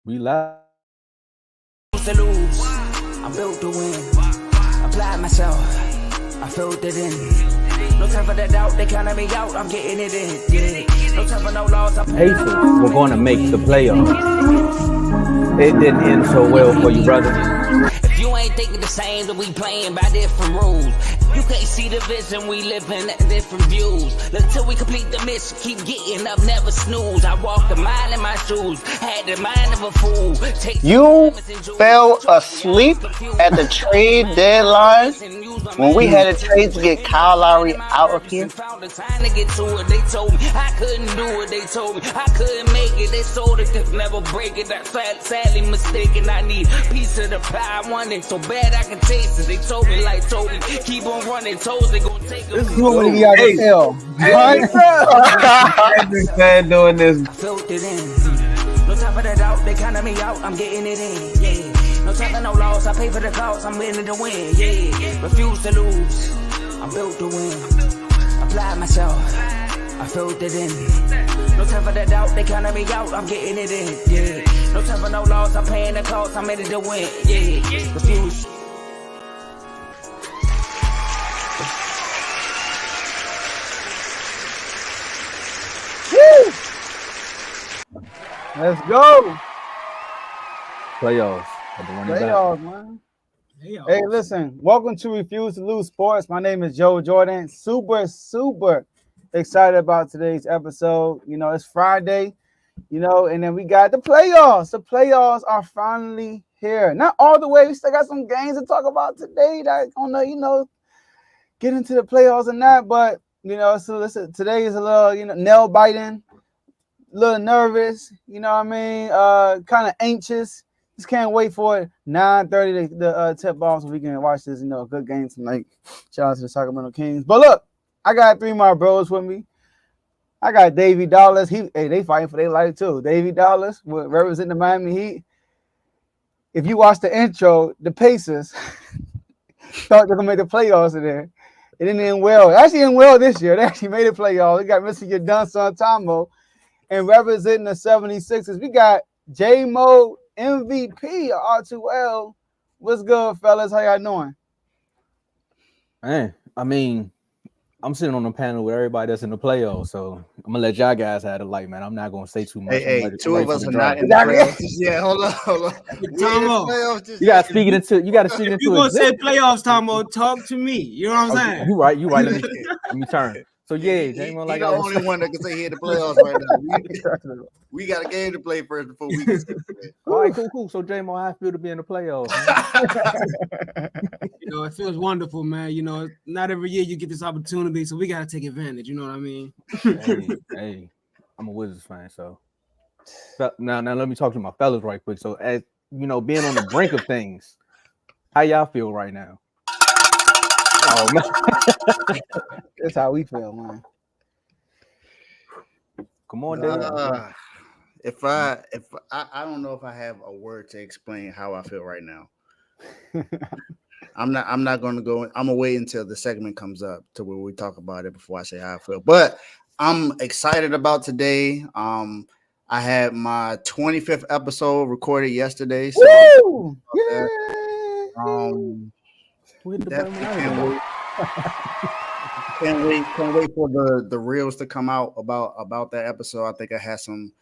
We live. To lose, I'm built to win. Apply myself, I filled it in. No time for the doubt, they counted me out, I'm getting it in. Yeah. No time for no loss. Pacers were going to make the playoffs. It didn't end so well for you, brother. If you ain't thinking the same, then we playing by different rules. You can't see the vision, we living at different views. Until we complete the mission, keep getting up, never snooze. I walked a mile in my shoes, had the mind of a fool. You fell asleep at the trade deadline when we had a trade to get Kyle Lowry out of here. They told me I couldn't do it. They told me I couldn't make it. They sold it, could never break it. That's sadly mistaken. I need a piece of the pie. I want it so bad I can taste it. They told me, keep on running toes. They gonna take this is what we got to tell. This man doing this. I filled it in. No time for the doubt. They counted me out. I'm getting it in. Yeah. No time for no loss. I pay for the cost. I'm winning to win. Yeah. Refuse to lose. I'm built to win. Apply myself. I filled it in. No time for the doubt. They counted me out. I'm getting it in. Yeah. No time for no loss. I'm paying the cost. I'm in it to win. Yeah. Refuse. Woo! Let's go. Playoffs. Playoffs, man. Hey, listen. Welcome to Refuse to Lose Sports. My name is Joe Jordan. Super excited about today's episode. You know, it's Friday, and then we got the playoffs. The playoffs are finally here. Not all the way. We still got some games to talk about today that get into the playoffs and that. But, so listen, today is a little, nail biting, a little nervous, kind of anxious. Just can't wait for it. 9:30 the tip off so we can watch this, good game tonight. Shout out to the Sacramento Kings. But look, I got three of my bros with me. I got Davey Dollars. They fighting for their life too. Davey Dollars representing the Miami Heat. If you watch the intro, the Pacers thought they're gonna make the playoffs in there. It didn't end well. It actually ended well this year. They actually made the playoffs. They got Mr. Your Done Son Tomo. And representing the 76ers, we got J-Mo MVP R2L. What's good, fellas? How y'all doing? Man, I mean, I'm sitting on a panel with everybody that's in the playoffs, so I'm gonna let y'all guys have the light, man. I'm not gonna say too much. Hey, two of us are not in the playoffs. Yeah, hold on. Tomo, you gotta speak it into. You gotta speak it into. You gonna say playoffs, Tomo? Talk to me. You know what I'm saying? You right. Let me turn. So yeah, James, like the only one that can say he in the playoffs right now. We got a game to play first before we can. All right, cool. So James, how I feel to be in the playoffs? It feels wonderful, man. Not every year you get this opportunity, so we gotta take advantage. You know what I mean? Hey, I'm a Wizards fan, so now let me talk to my fellas right quick. So as being on the brink of things, how y'all feel right now? Oh man, that's how we feel, man. Come on, Dave. If I don't know if I have a word to explain how I feel right now. I'm not going to go. I'm gonna wait until the segment comes up to where we talk about it before I say how I feel. But I'm excited about today. I had my 25th episode recorded yesterday. So woo! Yeah. Can't wait for the reels to come out about that episode. I think I had some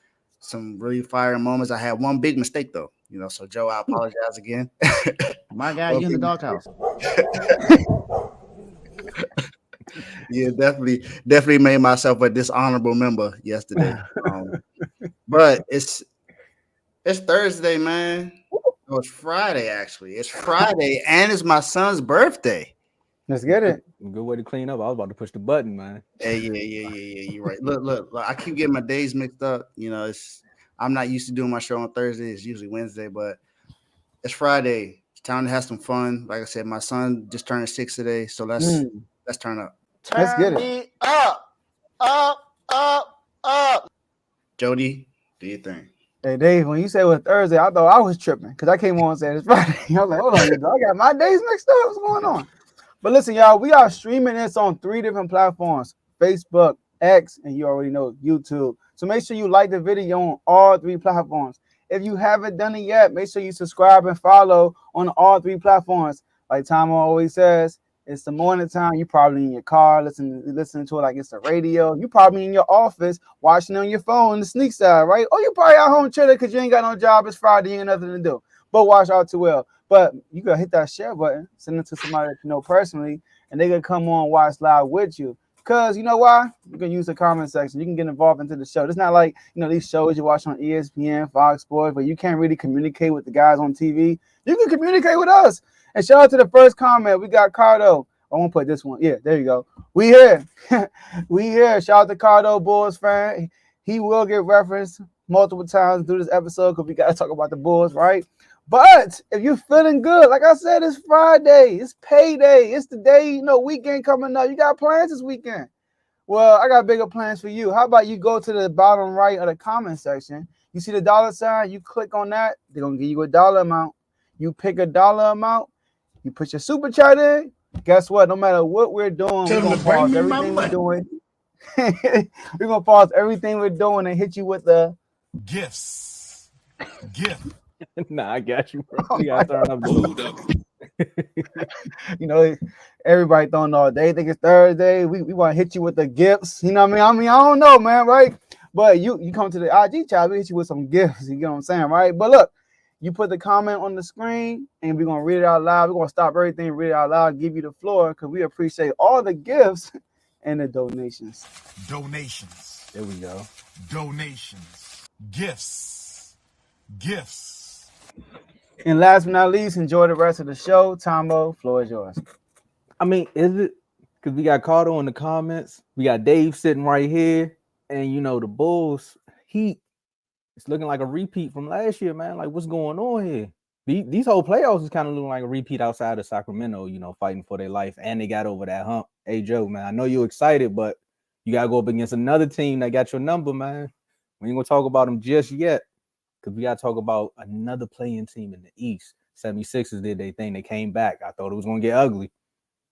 really fire moments. I had one big mistake though, so Joe, I apologize again. My guy, you in the doghouse. Yeah, definitely made myself a dishonorable member yesterday. But it's Thursday, man. Oh, it's Friday, actually. It's Friday, and it's my son's birthday. Let's get it. Good way to clean up. I was about to push the button, man. Hey, yeah. You're right. Look. I keep getting my days mixed up. I'm not used to doing my show on Thursday. It's usually Wednesday, but it's Friday. It's time to have some fun. Like I said, my son just turned 6 today, so let's turn up. Let's get it. Up. Jody, do your thing. Hey, Dave, when you said it was Thursday, I thought I was tripping because I came on and said it's Friday. I was like, hold on, I got my days mixed up. What's going on? But listen, y'all, we are streaming this on 3 different platforms: Facebook, X, and you already know YouTube. So make sure you like the video on all 3 platforms. if you haven't done it yet, make sure you subscribe and follow on all 3 platforms. Like Tomo always says, it's the morning time. You probably in your car listening to it like it's the radio. You probably in your office watching on your phone the sneak side, right? Or you probably at home chilling because you ain't got no job. It's Friday, you ain't nothing to do. But watch out too well. But you gotta hit that share button, send it to somebody that you know personally, and they can come on watch live with you. Because you know why? You can use the comment section. You can get involved into the show. It's not like, these shows you watch on ESPN, Fox Sports, but you can't really communicate with the guys on TV. You can communicate with us. And shout out to the first comment. We got Cardo. I won't put this one. Yeah, there you go. We here. We here. Shout out to Cardo, Bulls fan. He will get referenced multiple times through this episode because we got to talk about the Bulls, right? But if you're feeling good, like I said, it's Friday. It's payday. It's the day, weekend coming up. You got plans this weekend. Well, I got bigger plans for you. How about you go to the bottom right of the comment section. You see the dollar sign. You click on that. They're going to give you a dollar amount. You pick a dollar amount. You put your super chat in. Guess what? No matter what we're doing, we're going to pause everything we're doing. We're going to pause everything we're doing and hit you with the gifts. Nah, I got you, bro. You got to turn up the everybody throwing all day. Think it's Thursday. We want to hit you with the gifts. You know what I mean? I don't know, man, right? But you come to the IG chat, we hit you with some gifts. You get what I'm saying, right? But look, you put the comment on the screen, and we're going to read it out loud. We're going to stop everything, read it out loud, give you the floor, because we appreciate all the gifts and the donations. Donations. There we go. Donations. Gifts. And last but not least, enjoy the rest of the show. Tomo, floor is yours. I mean, is it? Because we got Carter in the comments. We got Dave sitting right here. And, the Bulls, Heat, it's looking like a repeat from last year, man. Like, what's going on here? These whole playoffs is kind of looking like a repeat outside of Sacramento, fighting for their life. And they got over that hump. Hey, Joe, man, I know you're excited, but you got to go up against another team that got your number, man. We ain't going to talk about them just yet. Because we got to talk about another playing team in the East. 76ers did their thing. They came back. I thought it was going to get ugly.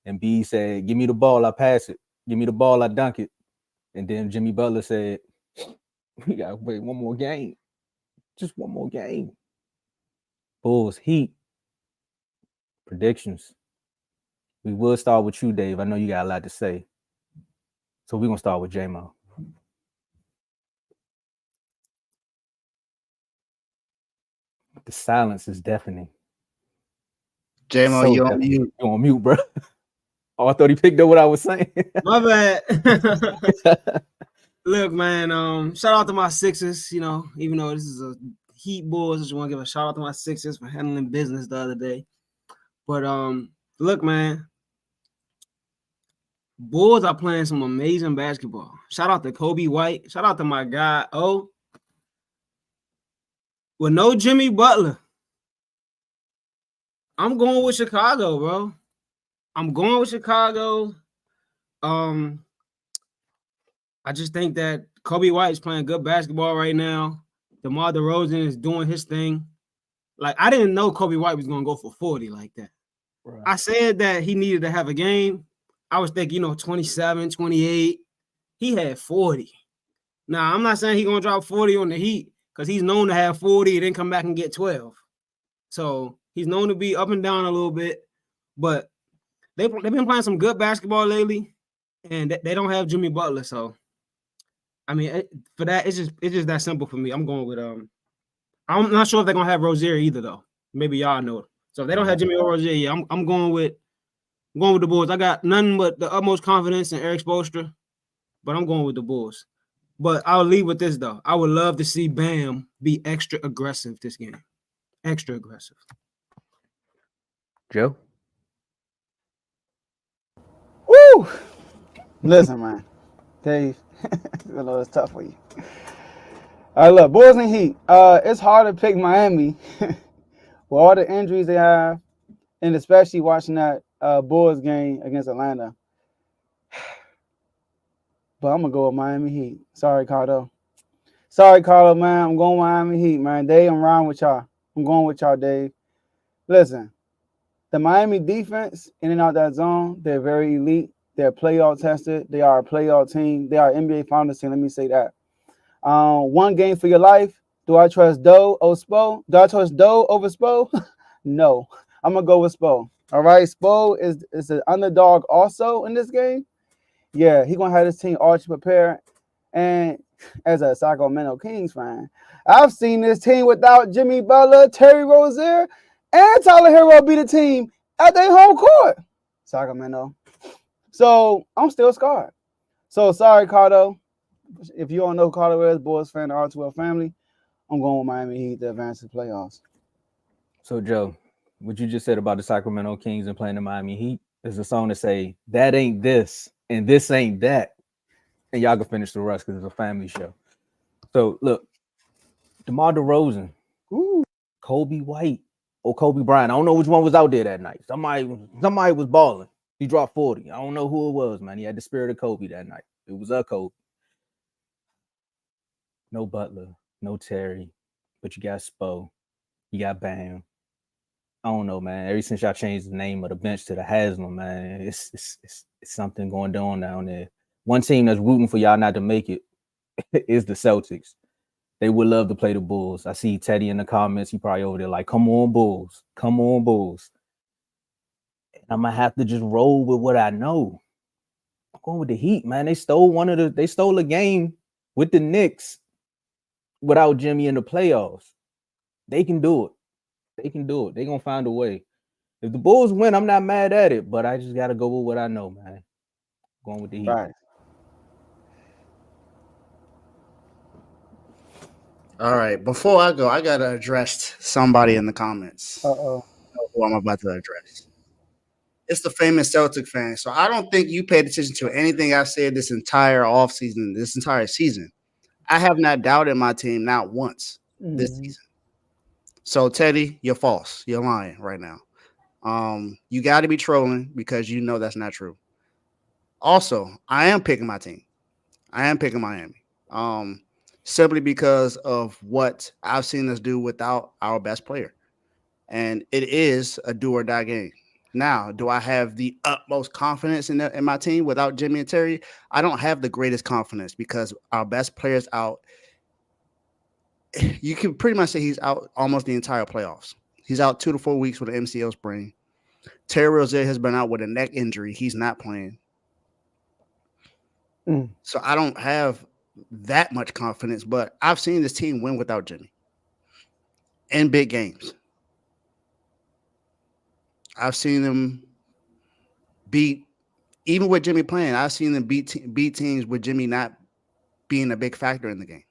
And B said, give me the ball, I pass it. Give me the ball, I dunk it. And then Jimmy Butler said, we got to wait one more game. Just one more game. Bulls, Heat. Predictions. We will start with you, Dave. I know you got a lot to say. So we're going to start with J-Mo. The silence is deafening. J-Mo, So you on deafening. mute. You on mute, bro. Oh, I thought he picked up what I was saying. My bad. Look, man, shout out to my Sixers, even though this is a Heat Bulls, I just want to give a shout out to my Sixers for handling business the other day. But look, man, Bulls are playing some amazing basketball. Shout out to Kobe White. Shout out to my guy, O. With no Jimmy Butler, I'm going with Chicago, bro. I'm going with Chicago. I just think that Kobe White is playing good basketball right now. DeMar DeRozan is doing his thing. Like, I didn't know Kobe White was going to go for 40 like that. Right. I said that he needed to have a game. I was thinking, 27, 28. He had 40. Now, I'm not saying he's going to drop 40 on the Heat because he's known to have 40 and then come back and get 12. So he's known to be up and down a little bit. But they've been playing some good basketball lately, and they don't have Jimmy Butler. So, I mean, for that, it's just that simple for me. I'm going with I'm not sure if they're gonna have Rozier either, though. Maybe y'all know. So if they don't have Jimmy or Rozier, yeah, I'm going with the Bulls. I got nothing but the utmost confidence in Eric Spoelstra, but I'm going with the Bulls. But I'll leave with this though. I would love to see Bam be extra aggressive this game. Extra aggressive. Joe? Woo! Listen, man. Dave, I know it's tough for you. All right, look, Bulls and Heat. It's hard to pick Miami with all the injuries they have, and especially watching that Bulls game against Atlanta. But I'm going to go with Miami Heat. Sorry, Cardo. Man. I'm going with Miami Heat, man. Dave, I'm riding with y'all. I'm going with y'all, Dave. Listen, the Miami defense, in and out that zone, they're very elite. They're playoff tested. They are a playoff team. They are an NBA Finals team. Let me say that. One game for your life. Do I trust Doe over Spo? Do I trust Doe over Spo? No. I'm gonna go with Spo. All right. Spo is an underdog also in this game. Yeah, he's gonna have his team all prepared. And as a Sacramento Kings fan, I've seen this team without Jimmy Butler, Terry Rozier, and Tyler Hero be the team at their home court. Sacramento. So I'm still scarred. So sorry, Cardo. If you don't know who Cardo is, Bulls fan, the R2L family, I'm going with Miami Heat to advance to the playoffs. So, Joe, what you just said about the Sacramento Kings and playing the Miami Heat is a song to say that ain't this and this ain't that. And y'all can finish the rest because it's a family show. So, look, DeMar DeRozan, Kobe White, or Kobe Bryant. I don't know which one was out there that night. Somebody was balling. He dropped 40. I don't know who it was, man. He had the spirit of Kobe that night. It was a Kobe. No Butler, no Terry, but you got Spo. You got Bam. I don't know, man. Ever since y'all changed the name of the bench to the Haslam, man, it's something going on down there. One team that's rooting for y'all not to make it is the Celtics. They would love to play the Bulls. I see Teddy in the comments. He probably over there like, come on, Bulls. Come on, Bulls. And I'm going to have to just roll with what I know. I'm going with the Heat, man. They stole a game with the Knicks without Jimmy in the playoffs. They can do it. They can do it. They're going to find a way. If the Bulls win, I'm not mad at it, but I just got to go with what I know, man. Going with the Heat. Right. All right. Before I go, I got to address somebody in the comments. Uh-oh. Who I'm about to address. It's the famous Celtic fan. So I don't think you paid attention to anything I've said this entire offseason, this entire season. I have not doubted my team not once this season. So, Teddy, you're false. You're lying right now. You got to be trolling because you know that's not true. Also, I am picking my team. I am picking Miami. Simply because of what I've seen us do without our best player. And it is a do or die game. Now, do I have the utmost confidence in my team without Jimmy and Terry? I don't have the greatest confidence because our best player's out. You can pretty much say he's out almost the entire playoffs. He's out 2 to 4 weeks with an MCL sprain. Terry Rozier has been out with a neck injury. He's not playing. So I don't have that much confidence, but I've seen this team win without Jimmy in big games. I've seen them beat, even with Jimmy playing, I've seen them beat teams with Jimmy not being a big factor in the game.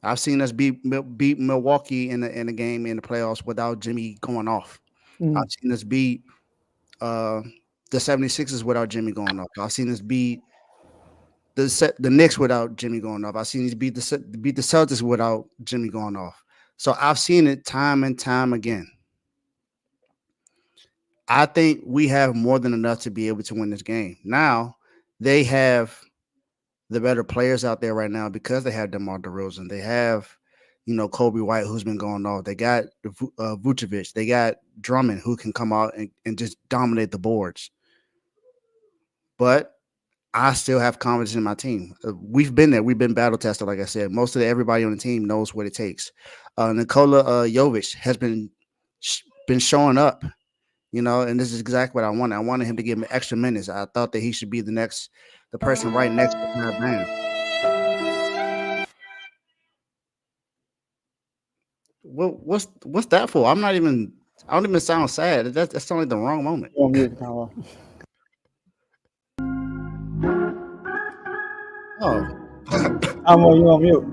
I've seen us beat Milwaukee in the game in the playoffs without Jimmy going off. I've seen us beat the 76ers without Jimmy going off. I've seen us beat the Knicks without Jimmy going off. I've seen us beat the Celtics without Jimmy going off. So I've seen it time and time again. I think we have more than enough to be able to win this game. Now, they have the better players out there right now because they have DeMar DeRozan. They have, Kobe White, who's been going off. They got Vucevic. They got Drummond, who can come out and just dominate the boards. But I still have confidence in my team. We've been there. We've been battle tested, like I said. Most of everybody on the team knows what it takes. Nikola Jovic has been showing up. And this is exactly what I wanted. I wanted him to give me extra minutes. I thought that he should be the person right next to Bam. What's that for? I don't even sound sad. That's only the wrong moment. Oh, I'm on mute.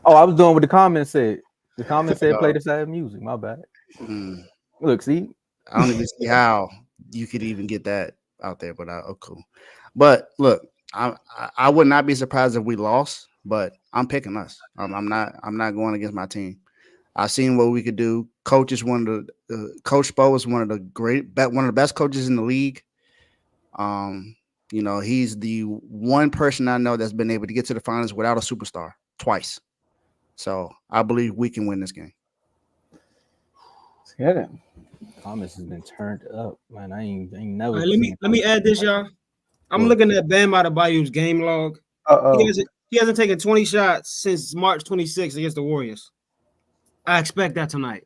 Oh, I was doing what the comments said. The comments said play the sad music. My bad. Look, see, I don't even see how you could even get that out there, but cool. But look, I would not be surprised if we lost, but I'm picking us. I'm not going against my team. I've seen what we could do. Coach is Coach Spo is one of the best coaches in the league. He's the one person I know that's been able to get to the finals without a superstar twice. So I believe we can win this game. Let's get it. Thomas has been turned up, man. I ain't never. Right, let me add this, y'all. I'm looking at Bam Adebayo's game log. Uh-oh. He He hasn't taken 20 shots since March 26th against the Warriors. I expect that tonight.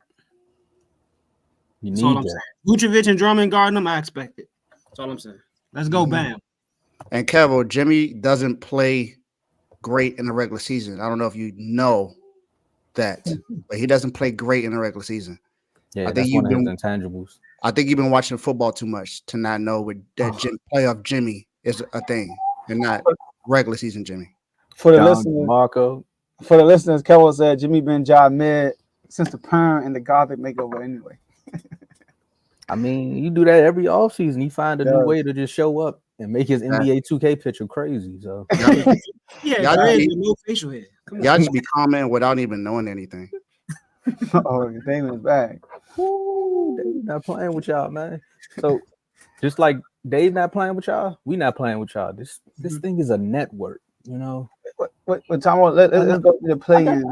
You That's all need I'm that. saying. Vucevic and Drummond guarding him, I expect it. That's all I'm saying. Let's go, Bam. And Kevo, Jimmy doesn't play great in the regular season. I don't know if you know that, but he doesn't play great in the regular season. Yeah, that's one of his intangibles. I think you've been watching football too much to not know that playoff Jimmy is a thing and not regular season Jimmy. For the John listeners, Marco. For the listeners, Kevo said Jimmy been job mid since the perm and the Gothic makeover anyway. I mean, you do that every offseason. He find a new way to just show up and make his NBA 2K picture crazy. So yeah, crazy, no facial hair. Y'all just be commenting without even knowing anything. Oh, the thing is back. Dave not playing with y'all, man. So just like Dave not playing with y'all, we not playing with y'all. This thing is a network, you know. What Tomo? Let's go to the play-ins.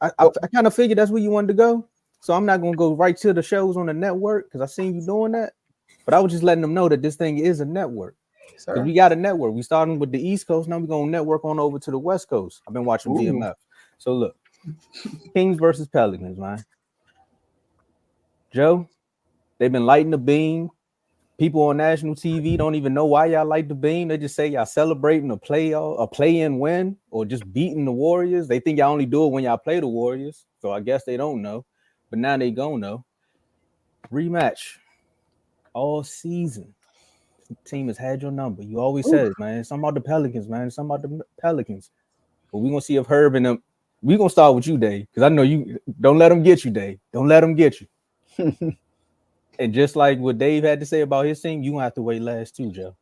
I kind of figured that's where you wanted to go. So I'm not gonna go right to the shows on the network because I seen you doing that. But I was just letting them know that this thing is a network. Because we got a network. We starting with the East Coast. Now we're gonna network on over to the West Coast. I've been watching VMF. So look, Kings versus Pelicans, man. Joe, they've been lighting the beam. People on national TV don't even know why y'all light the beam. They just say y'all celebrating a play-in win or just beating the Warriors. They think y'all only do it when y'all play the Warriors. So I guess they don't know. But now they gonna know. Rematch all season. The team has had your number. You always said it, man. It's something about the Pelicans, man. It's something about the Pelicans. But we're gonna see if Herb and them. We're gonna start with you, Dave, because I know you don't let them get you, Dave. Don't let them get you. And just like what Dave had to say about his team, you gonna have to wait last too, Joe.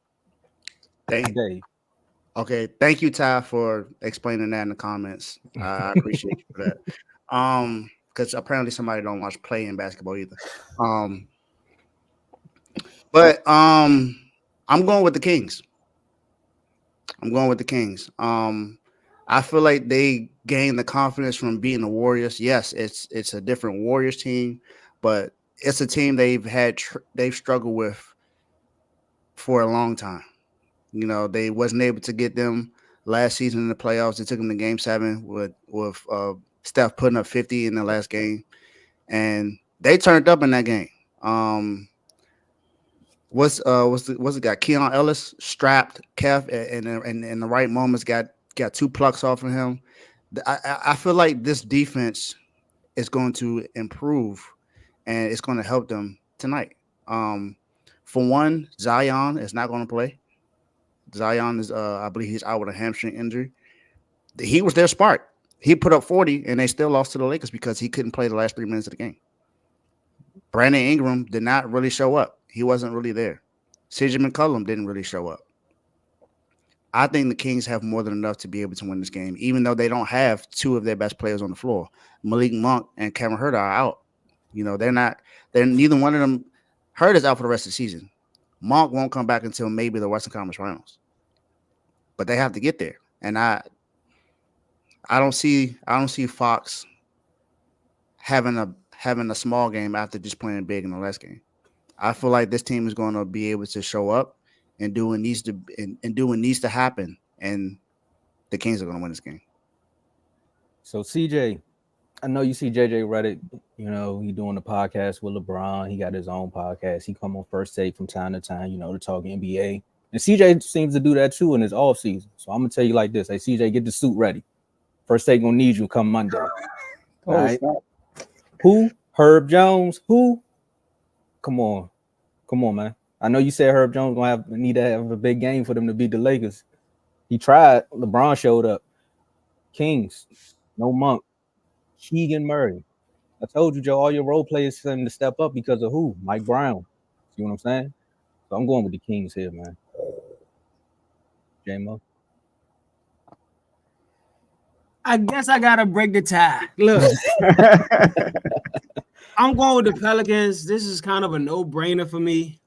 Dave. Okay, thank you, Ty, for explaining that in the comments. I appreciate you for that. Because apparently somebody don't watch play in basketball either. But I'm going with the Kings. I feel like they gained the confidence from beating the Warriors. Yes, it's a different Warriors team, but it's a team they've struggled with for a long time. You know, they wasn't able to get them last season in the playoffs. They took them to Game 7 with Steph putting up 50 in the last game, and they turned up in that game. What's the guy? Keon Ellis strapped Kev in the right moments. Got 2 plucks off of him. I feel like this defense is going to improve, and it's going to help them tonight. For one, Zion is not going to play. Zion is, I believe, he's out with a hamstring injury. He was their spark. He put up 40, and they still lost to the Lakers because he couldn't play the last 3 minutes of the game. Brandon Ingram did not really show up. He wasn't really there. CJ McCollum didn't really show up. I think the Kings have more than enough to be able to win this game, even though they don't have 2 of their best players on the floor. Malik Monk and Cameron Huerter are out. You know, they're neither one of them. Huerter's out for the rest of the season. Monk won't come back until maybe the Western Conference Finals. But they have to get there. And I don't see Fox having a small game after just playing big in the last game. I feel like this team is going to be able to show up and do what needs to happen, and the Kings are going to win this game. So CJ, I know you see JJ Redick. You know, he doing the podcast with LeBron. He got his own podcast. He come on First Take from time to time, you know, to talk NBA. And CJ seems to do that too in his off season. So I'm gonna tell you like this: hey CJ, get the suit ready. First Take gonna need you come Monday. All right. Who? Herb Jones? Who? Come on, man. I know you said Herb Jones gonna need to have a big game for them to beat the Lakers. He tried. LeBron showed up. Kings, no Monk. Keegan Murray. I told you, Joe, all your role players for him to step up because of who? Mike Brown. See what I'm saying? So I'm going with the Kings here, man. J-Mo. I guess I gotta break the tie. Look, I'm going with the Pelicans. This is kind of a no-brainer for me.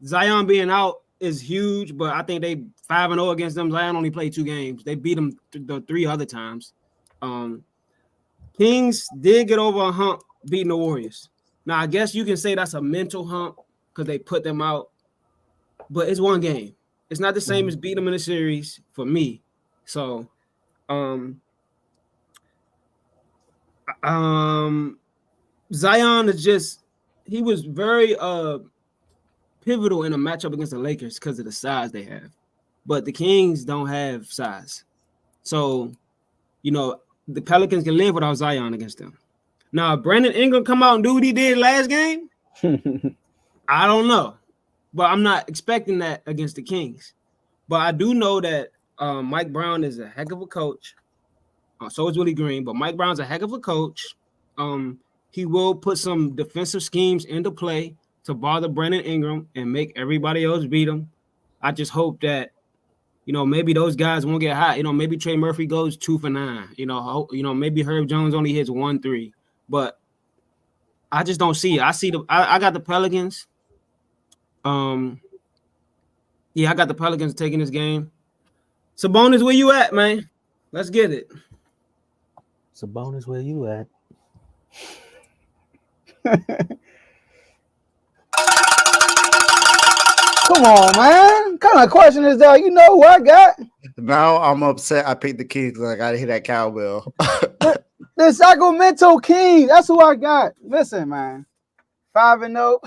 Zion being out is huge, but I think they 5-0 against them. Zion only played 2 games. They beat them the 3 other times. Kings did get over a hump beating the Warriors. Now, I guess you can say that's a mental hump because they put them out, but it's 1 game. It's not the same as beating them in a series for me. So Zion is he was very pivotal in a matchup against the Lakers because of the size they have. But the Kings don't have size. So, the Pelicans can live without Zion against them. Now, Brandon Ingram come out and do what he did last game? I don't know. But I'm not expecting that against the Kings. But I do know that Mike Brown is a heck of a coach. So is Willie Green. But Mike Brown's a heck of a coach. He will put some defensive schemes into play to bother Brandon Ingram and make everybody else beat him. I just hope that, maybe those guys won't get hot. Maybe Trey Murphy goes 2 for 9. Maybe Herb Jones only hits 1-3. But I just don't see it. I got the Pelicans. I got the Pelicans taking this game. Sabonis, where you at, man? Let's get it. Sabonis, where you at? Come on, man. What kind of question is that? You know who I got? Now I'm upset. I picked the Kings because I got to hit that cowbell. The Sacramento Kings. That's who I got. Listen, man. 5-0.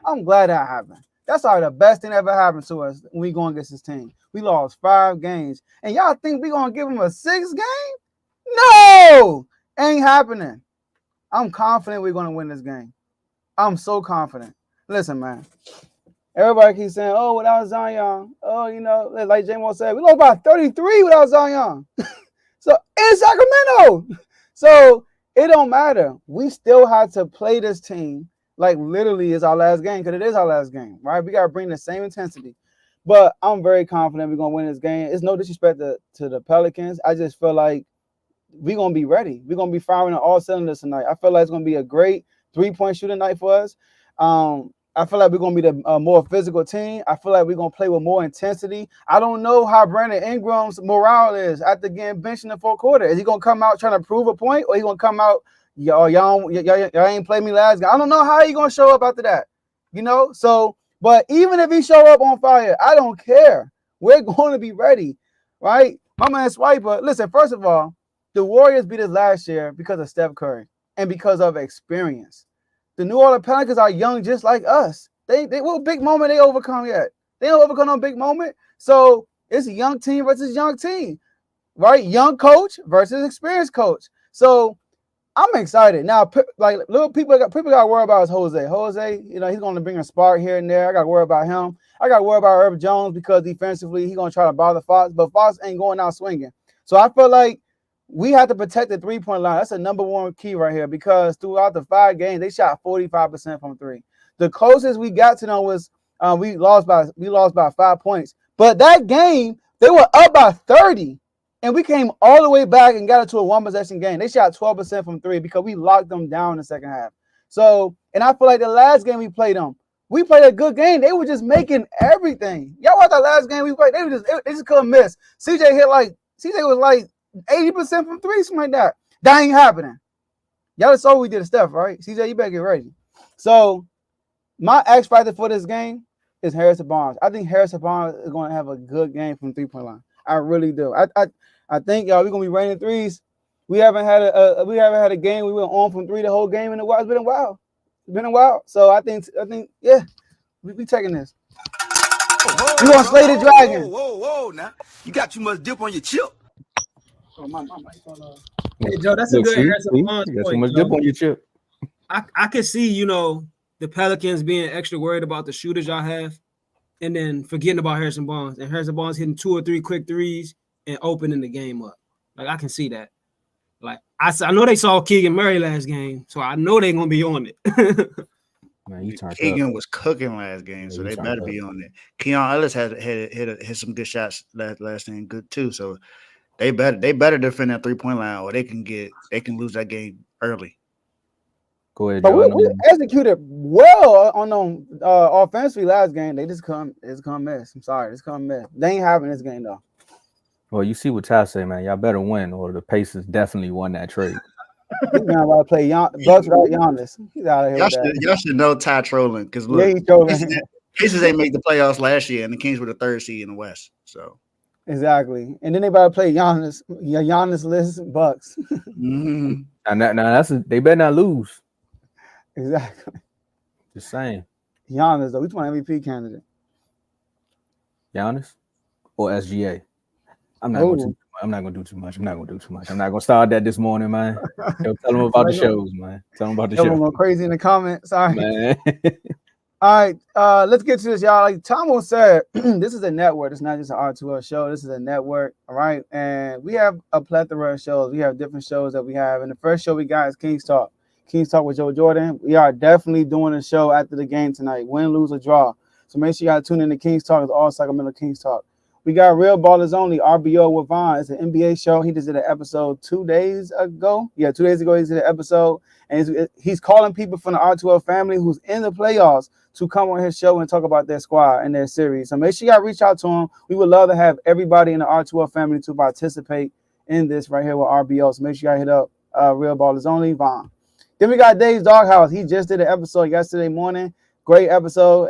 I'm glad that happened. That's probably the best thing that ever happened to us when we going against this team. We lost 5 games. And y'all think we going to give them a 6th game? No! Ain't happening. I'm confident we're going to win this game. I'm so confident. Listen, man. Everybody keeps saying, oh, without Zion. Oh, like J-Mo said, we lost by 33 without Zion. So, in Sacramento. So, it don't matter. We still have to play this team like literally it's our last game because it is our last game, right? We got to bring the same intensity. But I'm very confident we're going to win this game. It's no disrespect to the Pelicans. I just feel like we're going to be ready. We're going to be firing on all cylinders tonight. I feel like it's going to be a great 3-point shooting night for us. I feel like we're going to be the more physical team. I feel like we're going to play with more intensity. I don't know how Brandon Ingram's morale is after getting benched in the fourth quarter. Is he going to come out trying to prove a point, or he going to come out, y'all ain't played me last game? I don't know how he going to show up after that, So, but even if he show up on fire, I don't care. We're going to be ready, right? My man Swiper, listen, first of all, the Warriors beat us last year because of Steph Curry and because of experience. The New Orleans Pelicans are young just like us. They what big moment they overcome yet? They don't overcome no big moment. So it's a young team versus young team, right? Young coach versus experienced coach. So I'm excited. Now, like little people got to worry about is Jose. Jose, he's going to bring a spark here and there. I got to worry about him. I got to worry about Herb Jones because defensively he's going to try to bother Fox, but Fox ain't going out swinging. So I feel like we have to protect the 3-point line. That's a number one key right here because throughout the 5 games, they shot 45% from 3. The closest we got to them was we lost by 5 points. But that game, they were up by 30, and we came all the way back and got it to a 1-possession game. They shot 12% from 3 because we locked them down in the second half. So, and I feel like the last game we played them, we played a good game. They were just making everything. Y'all watch the last game we played? They just couldn't miss. CJ was like 80% from 3, something like that. That ain't happening. Y'all saw we did the stuff, right? CJ, you better get ready. So, my X factor for this game is Harrison Barnes. I think Harrison Barnes is going to have a good game from 3-point line. I really do. I think we're going to be raining threes. We haven't had a game we went on from 3 the whole game in a while. It's been a while. So I think yeah, we taking this. We gonna slay the dragon. Whoa! Now you got too much dip on your chip. Oh, my hey, Joe, that's a good Harrison Barnes point. Too much dip on your chip. I could see, the Pelicans being extra worried about the shooters y'all have, and then forgetting about Harrison Barnes, and Harrison Barnes hitting 2 or 3 quick threes and opening the game up. Like I can see that. Like I know they saw Keegan Murray last game, so I know they're gonna be on it. Man, Keegan was cooking last game, so they better be on it. Keon Ellis hit some good shots last game, good too. So they better defend that 3-point line, or they can lose that game early. Go ahead, but Joe. we executed well on them offensively last game. They just come miss. I'm sorry, it's come miss. They ain't having this game though. Well, you see what Ty say, man. Y'all better win, or the Pacers definitely won that trade. He's not about to play Bucks without Giannis. He's out of here. Y'all should know Ty trolling because look, yeah, he's trolling. Pacers ain't make the playoffs last year, and the Kings were the 3rd seed in the West. So Exactly. And then they about to play Giannis list Bucks. Mm-hmm. Now they better not lose. Exactly. Just saying. Giannis, though. Which one MVP candidate? Giannis or SGA. I'm not Oh, gonna do too much. I'm not gonna start that this morning, man. Yo, tell them about the shows, man. Tell them about the show, everyone go crazy in the comments. All right. man. All right. Let's get to this, y'all. Like Tomo said, this is a network. It's not just an R2L show. This is a network. All right. And we have a plethora of shows. We have different shows that we have. And the first show we got is King's Talk. King's Talk with Joe Jordan. We are definitely doing a show after the game tonight. Win, lose, or draw. So make sure you gotta tune in to King's Talk. It's all Sacramento King's Talk. We got Real Ballers Only, RBO with Vaughn. It's an NBA show. He just did an episode 2 days ago. Yeah, 2 days ago he did an episode. And he's calling people from the R2L family who's in the playoffs to come on his show and talk about their squad and their series. So make sure you gotta reach out to him. We would love to have everybody in the R2L family to participate in this right here with RBO. So make sure you gotta hit up Real Ballers Only, Vaughn. Then we got Dave's Doghouse. He just did an episode yesterday morning. Great episode.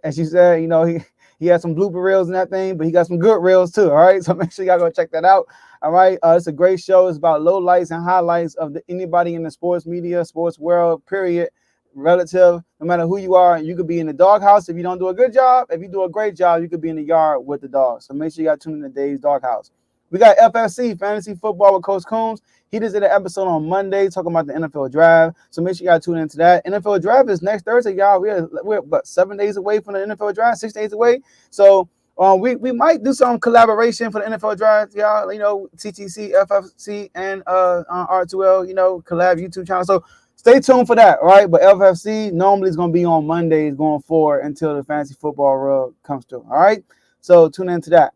As you said, you know, he had some blooper reels and that thing, but he got some good reels too. All right. So make sure y'all go check that out. All right. It's a great show. It's about lowlights and highlights of anybody in the sports media, sports world, period, relative. No matter who you are, you could be in the doghouse if you don't do a good job. If you do a great job, you could be in the yard with the dogs. So make sure you got tuned in to Dave's Doghouse. We got FFC, Fantasy Football with Coach Coombs. He just did an episode on Monday talking about the NFL Draft. So make sure you got to tune into that. NFL Draft is next Thursday, y'all. We're about 7 days away from the NFL Draft, 6 days away. So we might do some collaboration for the NFL Draft, y'all. You know, TTC, FFC, and R2L, you know, collab YouTube channel. So stay tuned for that, all right? But FFC normally is going to be on Mondays going forward until the Fantasy Football World comes through, all right? So tune into that.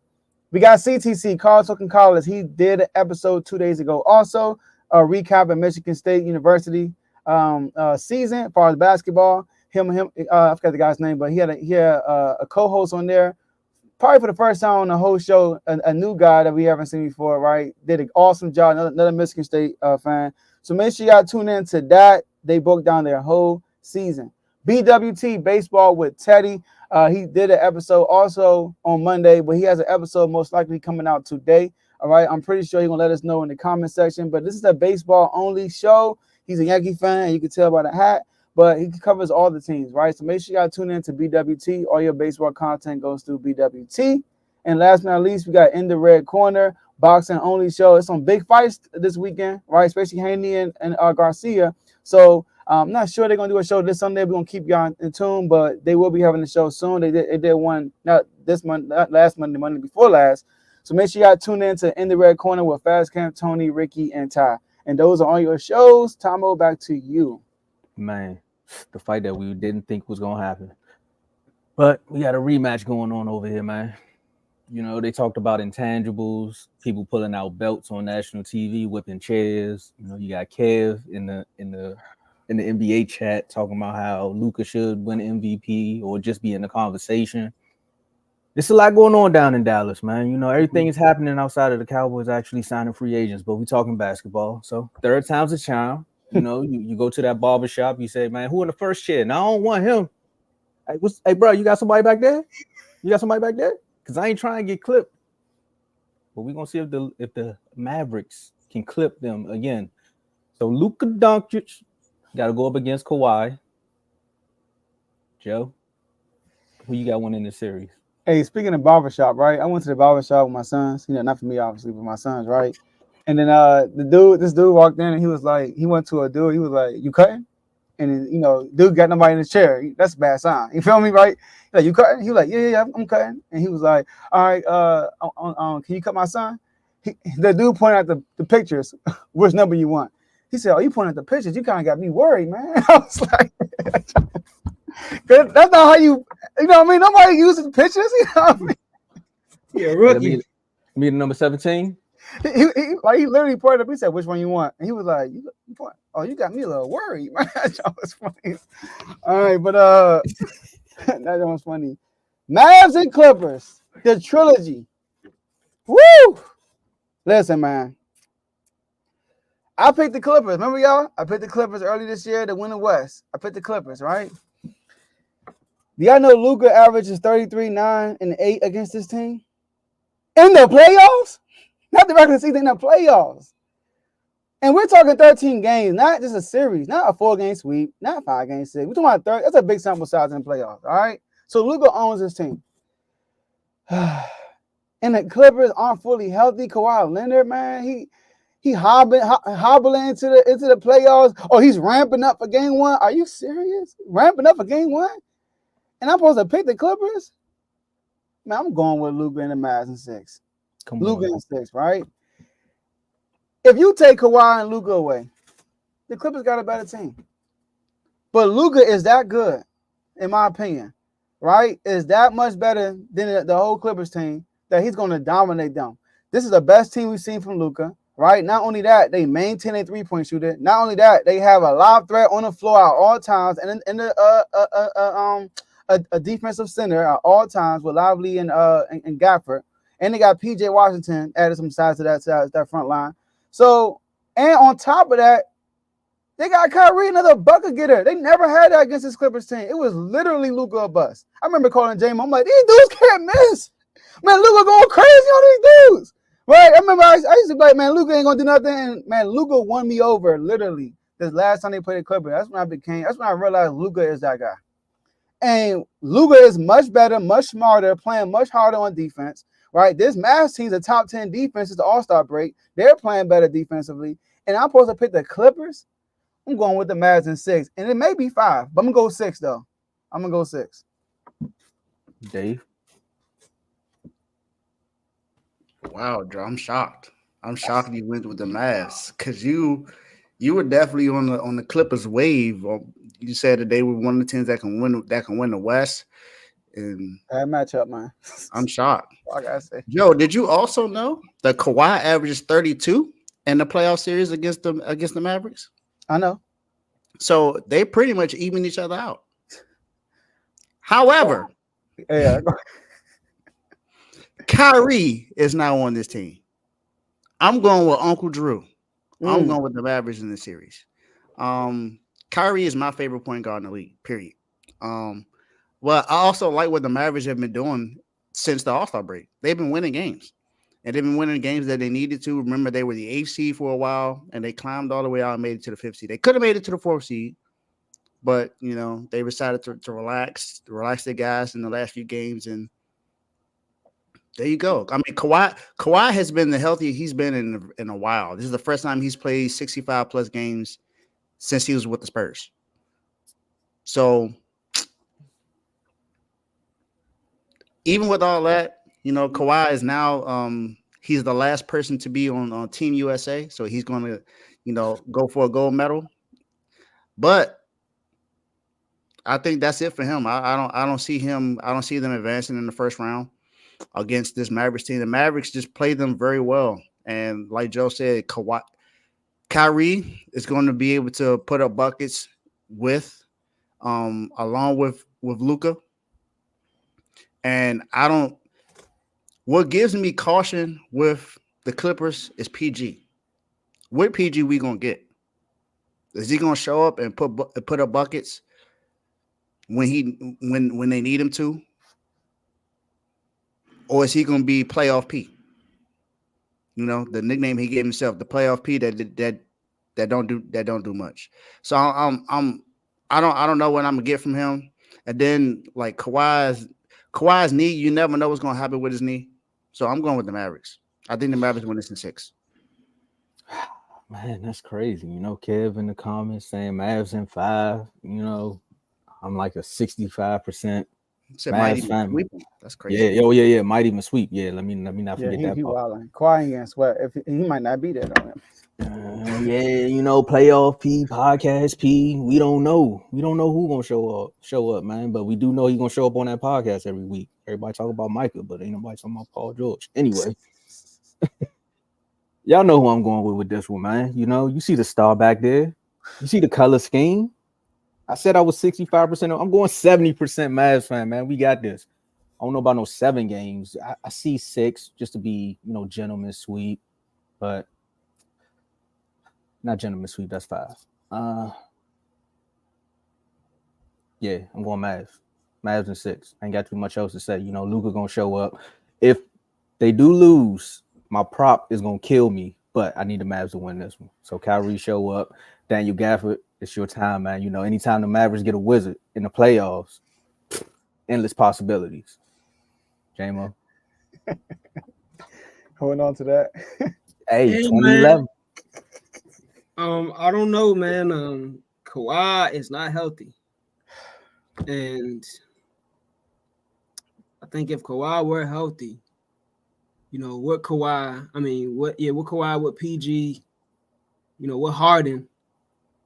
We got CTC, Carl Talking College. He did an episode 2 days ago. Also, a recap of Michigan State University season as far as basketball. I forgot the guy's name, but he had a co-host on there. Probably for the first time on the whole show, a new guy that we haven't seen before, right? Did an awesome job, another Michigan State fan. So make sure y'all tune in to that. They broke down their whole season. BWT, Baseball with Teddy. He did an episode also on Monday, but he has an episode most likely coming out today. All right. I'm pretty sure he's going to let us know in the comment section, but this is a baseball only show. He's a Yankee fan. You can tell by the hat, but he covers all the teams, right? So make sure y'all tune in to BWT. All your baseball content goes through BWT. And last but not least, we got In the Red Corner, boxing only show. It's some big fights this weekend, right? Especially Haney and Garcia. So I'm not sure they're going to do a show this Sunday. We're going to keep y'all in tune, but they will be having a show soon. They did one, not this month, not last Monday, Monday before last. So make sure y'all tune in to In the Red Corner with Fast Camp, Tony, Ricky, and Ty. And those are all your shows. Tomo, back to you. Man, the fight that we didn't think was going to happen. But we got a rematch going on over here, man. You know, they talked about intangibles, people pulling out belts on national TV, whipping chairs. You know, you got Kev in the NBA chat talking about how Luka should win MVP or just be in the conversation. There's a lot going on down in Dallas, man. You know, everything is happening outside of the Cowboys actually signing free agents, but we talking basketball. So third time's a charm. You know, you go to that barbershop, you say, man, who in the first chair? Now I don't want him. Hey, bro, you got somebody back there? Because I ain't trying to get clipped. But we're going to see if the Mavericks can clip them again. So Luka Doncic got to go up against Kawhi. Joe, who you got winning this series? Hey, speaking of barbershop, right? I went to the barbershop with my sons. You know, not for me, obviously, but my sons, right? And then this dude walked in and he was like, he went to a dude. He was like, "You cutting?" And then, you know, dude got nobody in his chair. That's a bad sign. You feel me, right? He's like, "You cutting?" He was like, yeah, I'm cutting. And he was like, "All right, can you cut my son?" The dude pointed out the pictures. Which number you want? He said, "Oh, you pointed at the pictures. You kind of got me worried, man." I was like, that's not how you know what I mean? Nobody uses pictures, you know what I mean? Yeah, rookie. Me the number 17? He literally pointed up. He said, "Which one you want?" And he was like, "You point. Oh, you got me a little worried, man." That was funny. All right, but that was funny. Mavs and Clippers, the trilogy. Woo! Listen, man. I picked the Clippers. Remember, y'all? I picked the Clippers early this year to win the West. I picked the Clippers, right? Do y'all know Luka averages 33, 9, and 8 against this team? in the playoffs, not the regular season, in the playoffs. And we're talking 13 games, not just a series, not a 4-game sweep, not 5-game sweep. We're talking about 30. That's a big sample size in the playoffs. All right. So Luka owns his team. And the Clippers aren't fully healthy. Kawhi Leonard, man, he hobbling into the playoffs. Oh, he's ramping up for game 1. Are you serious? Ramping up for game 1? And I'm supposed to pick the Clippers? Man, I'm going with Luka and the Mavs in 6. Luka in 6, right? If you take Kawhi and Luka away, the Clippers got a better team. But Luka is that good, in my opinion, right? Is that much better than the whole Clippers team that he's going to dominate them. This is the best team we've seen from Luka, right? Not only that, they maintain a three-point shooter. Not only that, they have a lob threat on the floor at all times, and a defensive center at all times with Lively and Gafford. And they got PJ Washington added some size to that front line. So, and on top of that, they got Kyrie, another bucket getter. They never had that against this Clippers team. It was literally Luka or bust. I remember calling James. I'm like, these dudes can't miss. Man, Luka going crazy on these dudes. Right? I remember I used to be like, man, Luka ain't gonna do nothing. And man, Luka won me over literally this last time they played the Clippers. That's when I realized Luka is that guy. And Luka is much better, much smarter, playing much harder on defense. Right? This Mavs team's a top 10 defense. It's the All-Star break. They're playing better defensively. And I'm supposed to pick the Clippers. I'm going with the Mavs in 6. And it may be 5, but I'm going to go 6, though. I'm going to go 6. Dave? Wow, Joe, I'm shocked. I'm shocked you went with the Mavs because you were definitely on the Clippers wave. You said that they were one of the teams that can win the West. And that matchup, man. I'm shocked. All I gotta say. Joe, did you also know that Kawhi averages 32 in the playoff series against the Mavericks? I know. So they pretty much even each other out. However, Kyrie is now on this team. I'm going with Uncle Drew. I'm going with the Mavericks in the series. Kyrie is my favorite point guard in the league, period. Well, I also like what the Mavericks have been doing since the All-Star break. They've been winning games. And they've been winning games that they needed to. Remember, they were the 8th seed for a while, and they climbed all the way out and made it to the 5th seed. They could have made it to the 4th seed, but, they decided to relax their guys in the last few games, and there you go. I mean, Kawhi has been the healthiest he's been in a while. This is the first time he's played 65-plus games since he was with the Spurs. So, even with all that, Kawhi is now he's the last person to be on Team USA, so he's going to go for a gold medal. But I think that's it for him. I don't see them advancing in the first round against this Mavericks team. The Mavericks just played them very well, and like Joe said, Kyrie is going to be able to put up buckets along with Luka. And what gives me caution with the Clippers is PG. What PG we gonna get? Is he gonna show up and put up buckets when they need him to, or is he gonna be playoff P? The nickname he gave himself, the playoff P that don't do much. So I don't know what I'm gonna get from him. And then like Kawhi's knee, you never know what's going to happen with his knee. So I'm going with the Mavericks. I think the Mavericks win this in 6. Man, that's crazy. Kev in the comments saying Mavs in 5. I'm like a 65%. Mavs fan. That's crazy. Yeah. Might even sweep. Yeah, let me not forget that. He wilding. Kawhi ain't gonna sweat. He might not be there though. Playoff P, podcast P. We don't know. We don't know who gonna show up, man. But we do know he's gonna show up on that podcast every week. Everybody talk about Micah, but ain't nobody talking about Paul George. Anyway, y'all know who I'm going with this one, man. You see the star back there. You see the color scheme. I said I was 65%. I'm going 70% Mavs fan, man. We got this. I don't know about no 7 games. I see 6 just to be, gentleman sweep, but. Not gentleman sweep, that's 5. Yeah, I'm going Mavs. Mavs in 6. I ain't got too much else to say. Luka gonna show up. If they do lose, my prop is gonna kill me, but I need the Mavs to win this one. So Kyrie show up, Daniel Gafford, it's your time, man. You know, anytime the Mavericks get a wizard in the playoffs, endless possibilities. J-Mo. Holding on to that. Hey, Hey, 2011. I don't know, man. Kawhi is not healthy, and I think if Kawhi were healthy, you know, with Kawhi, with Kawhi, with PG, you know, with Harden,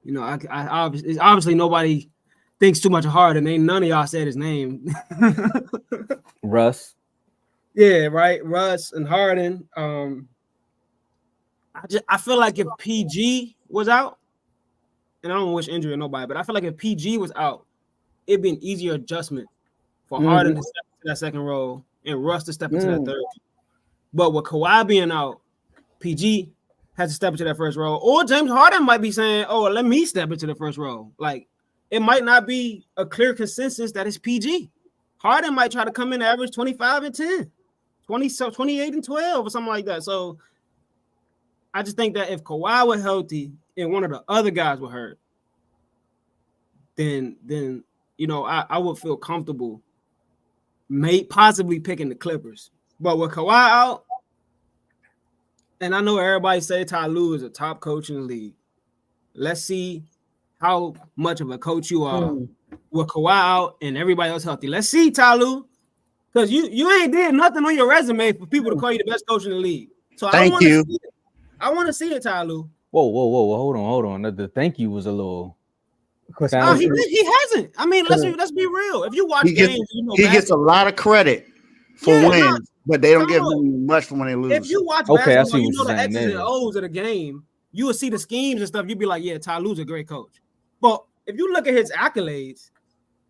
you know, I obviously nobody thinks too much of Harden. Ain't none of y'all said his name. Russ. Yeah, right. Russ and Harden. I feel like if PG was out, and I don't wish injury on nobody, but I feel like if PG was out, it'd be an easier adjustment for Harden to step into that second role and Russ to step into that third. But with Kawhi being out, PG has to step into that first role. Or James Harden might be saying, oh, let me step into the first role. Like, it might not be a clear consensus that it's PG. Harden might try to come in and average 25 and 10, 28 and 12 or something like that. So I just think that if Kawhi were healthy and one of the other guys were hurt, then you know, I would feel comfortable possibly picking the Clippers. But with Kawhi out, and I know everybody say Ty Lue is a top coach in the league. Let's see how much of a coach you are with Kawhi out and everybody else healthy. Let's see, Ty Lue, because you ain't did nothing on your resume for people to call you the best coach in the league. So Thank you. I want to see it, Ty Lue. Whoa, hold on. The thank you was a little. He hasn't. I mean, let's be real. If you watch games, you know he gets a lot of credit for wins, but they don't give him much for when they lose. If you watch basketball, you know the X's and O's of the game. You will see the schemes and stuff. You'd be like, yeah, Ty Lue's a great coach. But if you look at his accolades,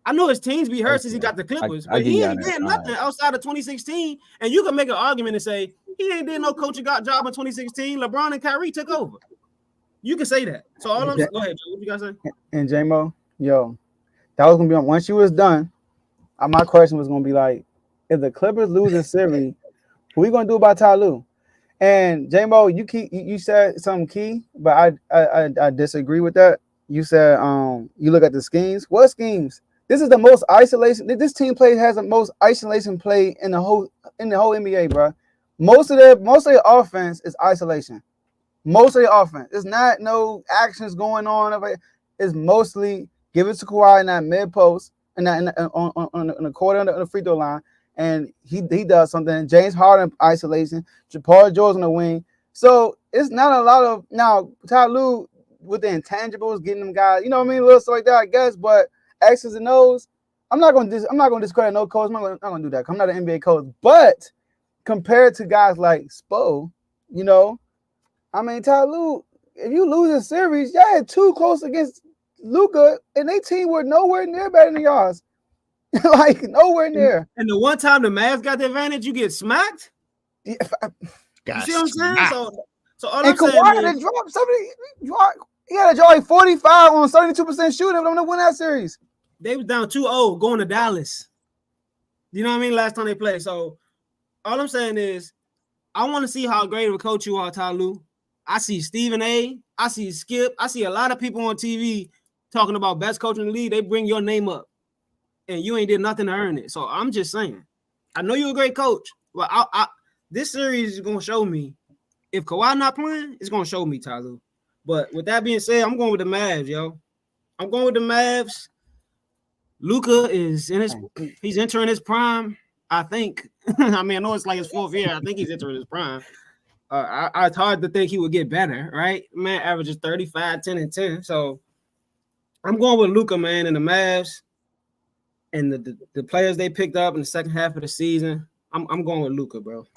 I know his teams be hurt since he got the Clippers, but he ain't did nothing outside of 2016. And you can make an argument and say he ain't did no coaching job in 2016. LeBron and Kyrie took over. You can say that. So all I'm saying, go ahead, Joe. What you guys say? And J-Mo, yo, that was gonna be on once you was done. My question was gonna be like, if the Clippers lose a series, what we gonna do about Ty Lue? And J-Mo, you said something key, but I disagree with that. You said you look at the schemes. What schemes? This is the most isolation. This team has the most isolation play in the whole NBA, bro. Most of their offense is isolation. Most of the offense. It's not no actions going on. It's mostly give it to Kawhi in that mid post and on the quarter on the free throw line, and he does something. James Harden isolation, Paul George on the wing. So it's not a lot of now. Ty Lue with the intangibles, getting them guys, you know what I mean, a little stuff like that, I guess. But X's and O's, I'm not going to discredit no coach. I'm not going to do that. I'm not an NBA coach, but compared to guys like Spo, you know. I mean, Ty Lue, if you lose a series, y'all had too close against Luka, and they team were nowhere near better than y'all's. Like, nowhere near. And the one time the Mavs got the advantage, you get smacked? Yeah, you see what I'm saying? So all I'm Kawhi saying had to drop somebody. He had to draw like 45 on 72% shooting. I'm going to win that series. They was down 2-0 going to Dallas. You know what I mean? Last time they played. So all I'm saying is I want to see how great of a coach you are, Ty Lue. I see Stephen A. I see Skip. I see a lot of people on TV talking about best coach in the league. They bring your name up, and you ain't did nothing to earn it. So I'm just saying, I know you're a great coach, but this series is gonna show me if Kawhi not playing, it's gonna show me, Ty Lue. But with that being said, I'm going with the Mavs, yo. I'm going with the Mavs. Luka is he's entering his prime, I think. I mean, I know it's like his fourth year. I think he's entering his prime. It's hard to think he would get better, right? Man averages 35, 10, and 10. So I'm going with Luka, man, and the Mavs and the players they picked up in the second half of the season. I'm going with Luka, bro.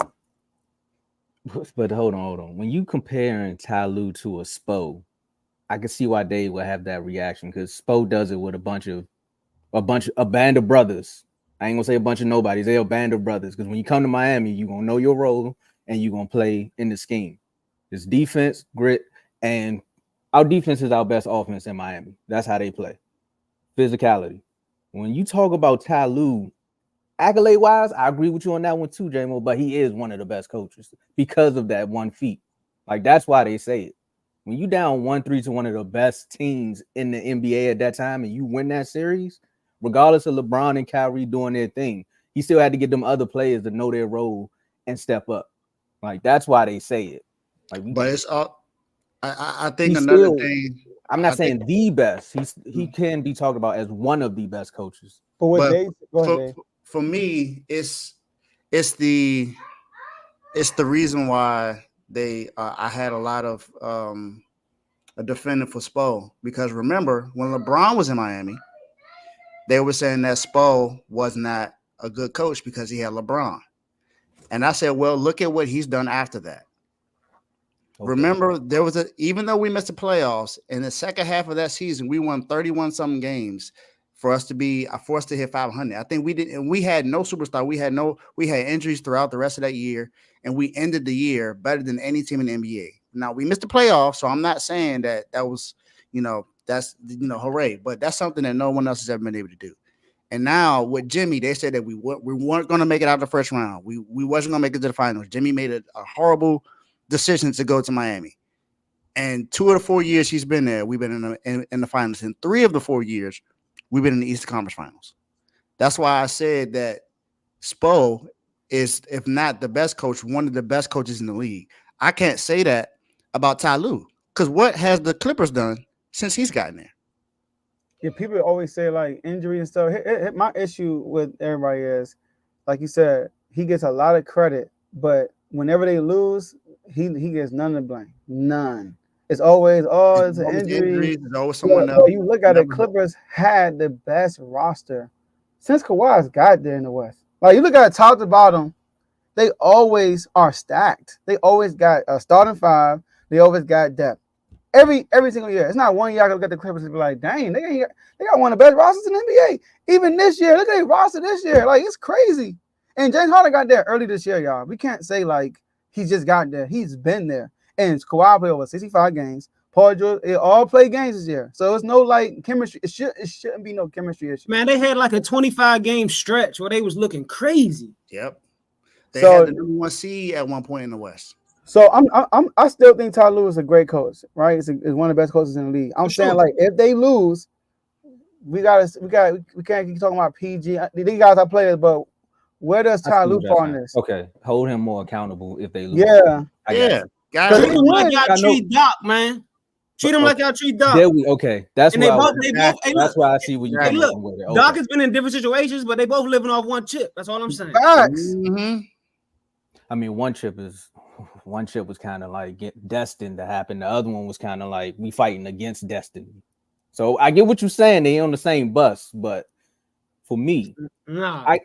But hold on. When you comparing Ty Lue to a Spo, I can see why Dave would have that reaction because Spo does it with a band of brothers. I ain't gonna say a bunch of nobodies. They're a band of brothers because when you come to Miami, you're gonna know your role and you're gonna play in the scheme. It's defense, grit, and our defense is our best offense in Miami. That's how they play. Physicality. When you talk about Ty Lue, accolade wise, I agree with you on that one too, J-Mo, but he is one of the best coaches because of that one feat. Like, that's why they say it. When you down 1-3 to one of the best teams in the NBA at that time and you win that series, regardless of LeBron and Kyrie doing their thing, he still had to get them other players to know their role and step up. Like, that's why they say it. Like, but it's all. I think another thing. I'm not saying the best. He can be talked about as one of the best coaches. But what Dave, for me, it's the reason why they I had a lot of a defending for Spo, because remember when LeBron was in Miami, they were saying that Spo was not a good coach because he had LeBron, and I said, well, look at what he's done after that. Okay. Remember, there was even though we missed the playoffs in the second half of that season, we won 31 something games for us to hit 500. I think we did, and we had no superstar. We had injuries throughout the rest of that year, and we ended the year better than any team in the NBA. Now we missed the playoffs, so I'm not saying that was, that's hooray, but that's something that no one else has ever been able to do. And now with Jimmy, they said that we weren't going to make it out of the first round. We wasn't going to make it to the finals. Jimmy made a horrible decision to go to Miami, and 2 of the 4 years he's been there, we've been in the finals. In 3 of the 4 years, we've been in the Eastern Conference Finals. That's why I said that Spo is, if not the best coach, one of the best coaches in the league. I can't say that about Ty Lue, because what has the Clippers done since he's gotten there? Yeah, people always say like injury and stuff. My issue with everybody is, like you said, he gets a lot of credit, but whenever they lose, he gets none of the blame. None. It's always, it's an injury. There's always someone else. You look at it, Clippers had the best roster since Kawhi's got there in the West. Like, you look at it top to bottom, they always are stacked. They always got a starting 5. They always got depth. Every single year. It's not one year I can look at the Clippers and be like, dang, they got one of the best rosters in the NBA. Even this year, look at their roster this year. Like, it's crazy. And James Harden got there early this year, y'all. We can't say like he just got there. He's been there. And Kawhi played over 65 games. Paul George, they all play games this year. So it's no like chemistry. It shouldn't be no chemistry issue. Man, they had like a 25-game stretch where they was looking crazy. Yep. They had the number 1 seed at one point in the West. So I still think Ty Lue is a great coach, right? It's one of the best coaches in the league. I'm saying like if they we can't keep talking about PG. These guys are players, but where does Ty Lue fall in this? Okay, hold him more accountable if they lose. Yeah. Treat him like y'all treat Doc, man. Treat him like y'all treat Doc. Okay, that's why. That's why I see what you're saying. Look, with it. Okay. Doc has been in different situations, but they both living off one chip. That's all I'm saying. Facts. Mm-hmm. I mean, one chip was kind of like destined to happen. The other one was kind of like we fighting against destiny. So I get what you're saying. They on the same bus, but for me, I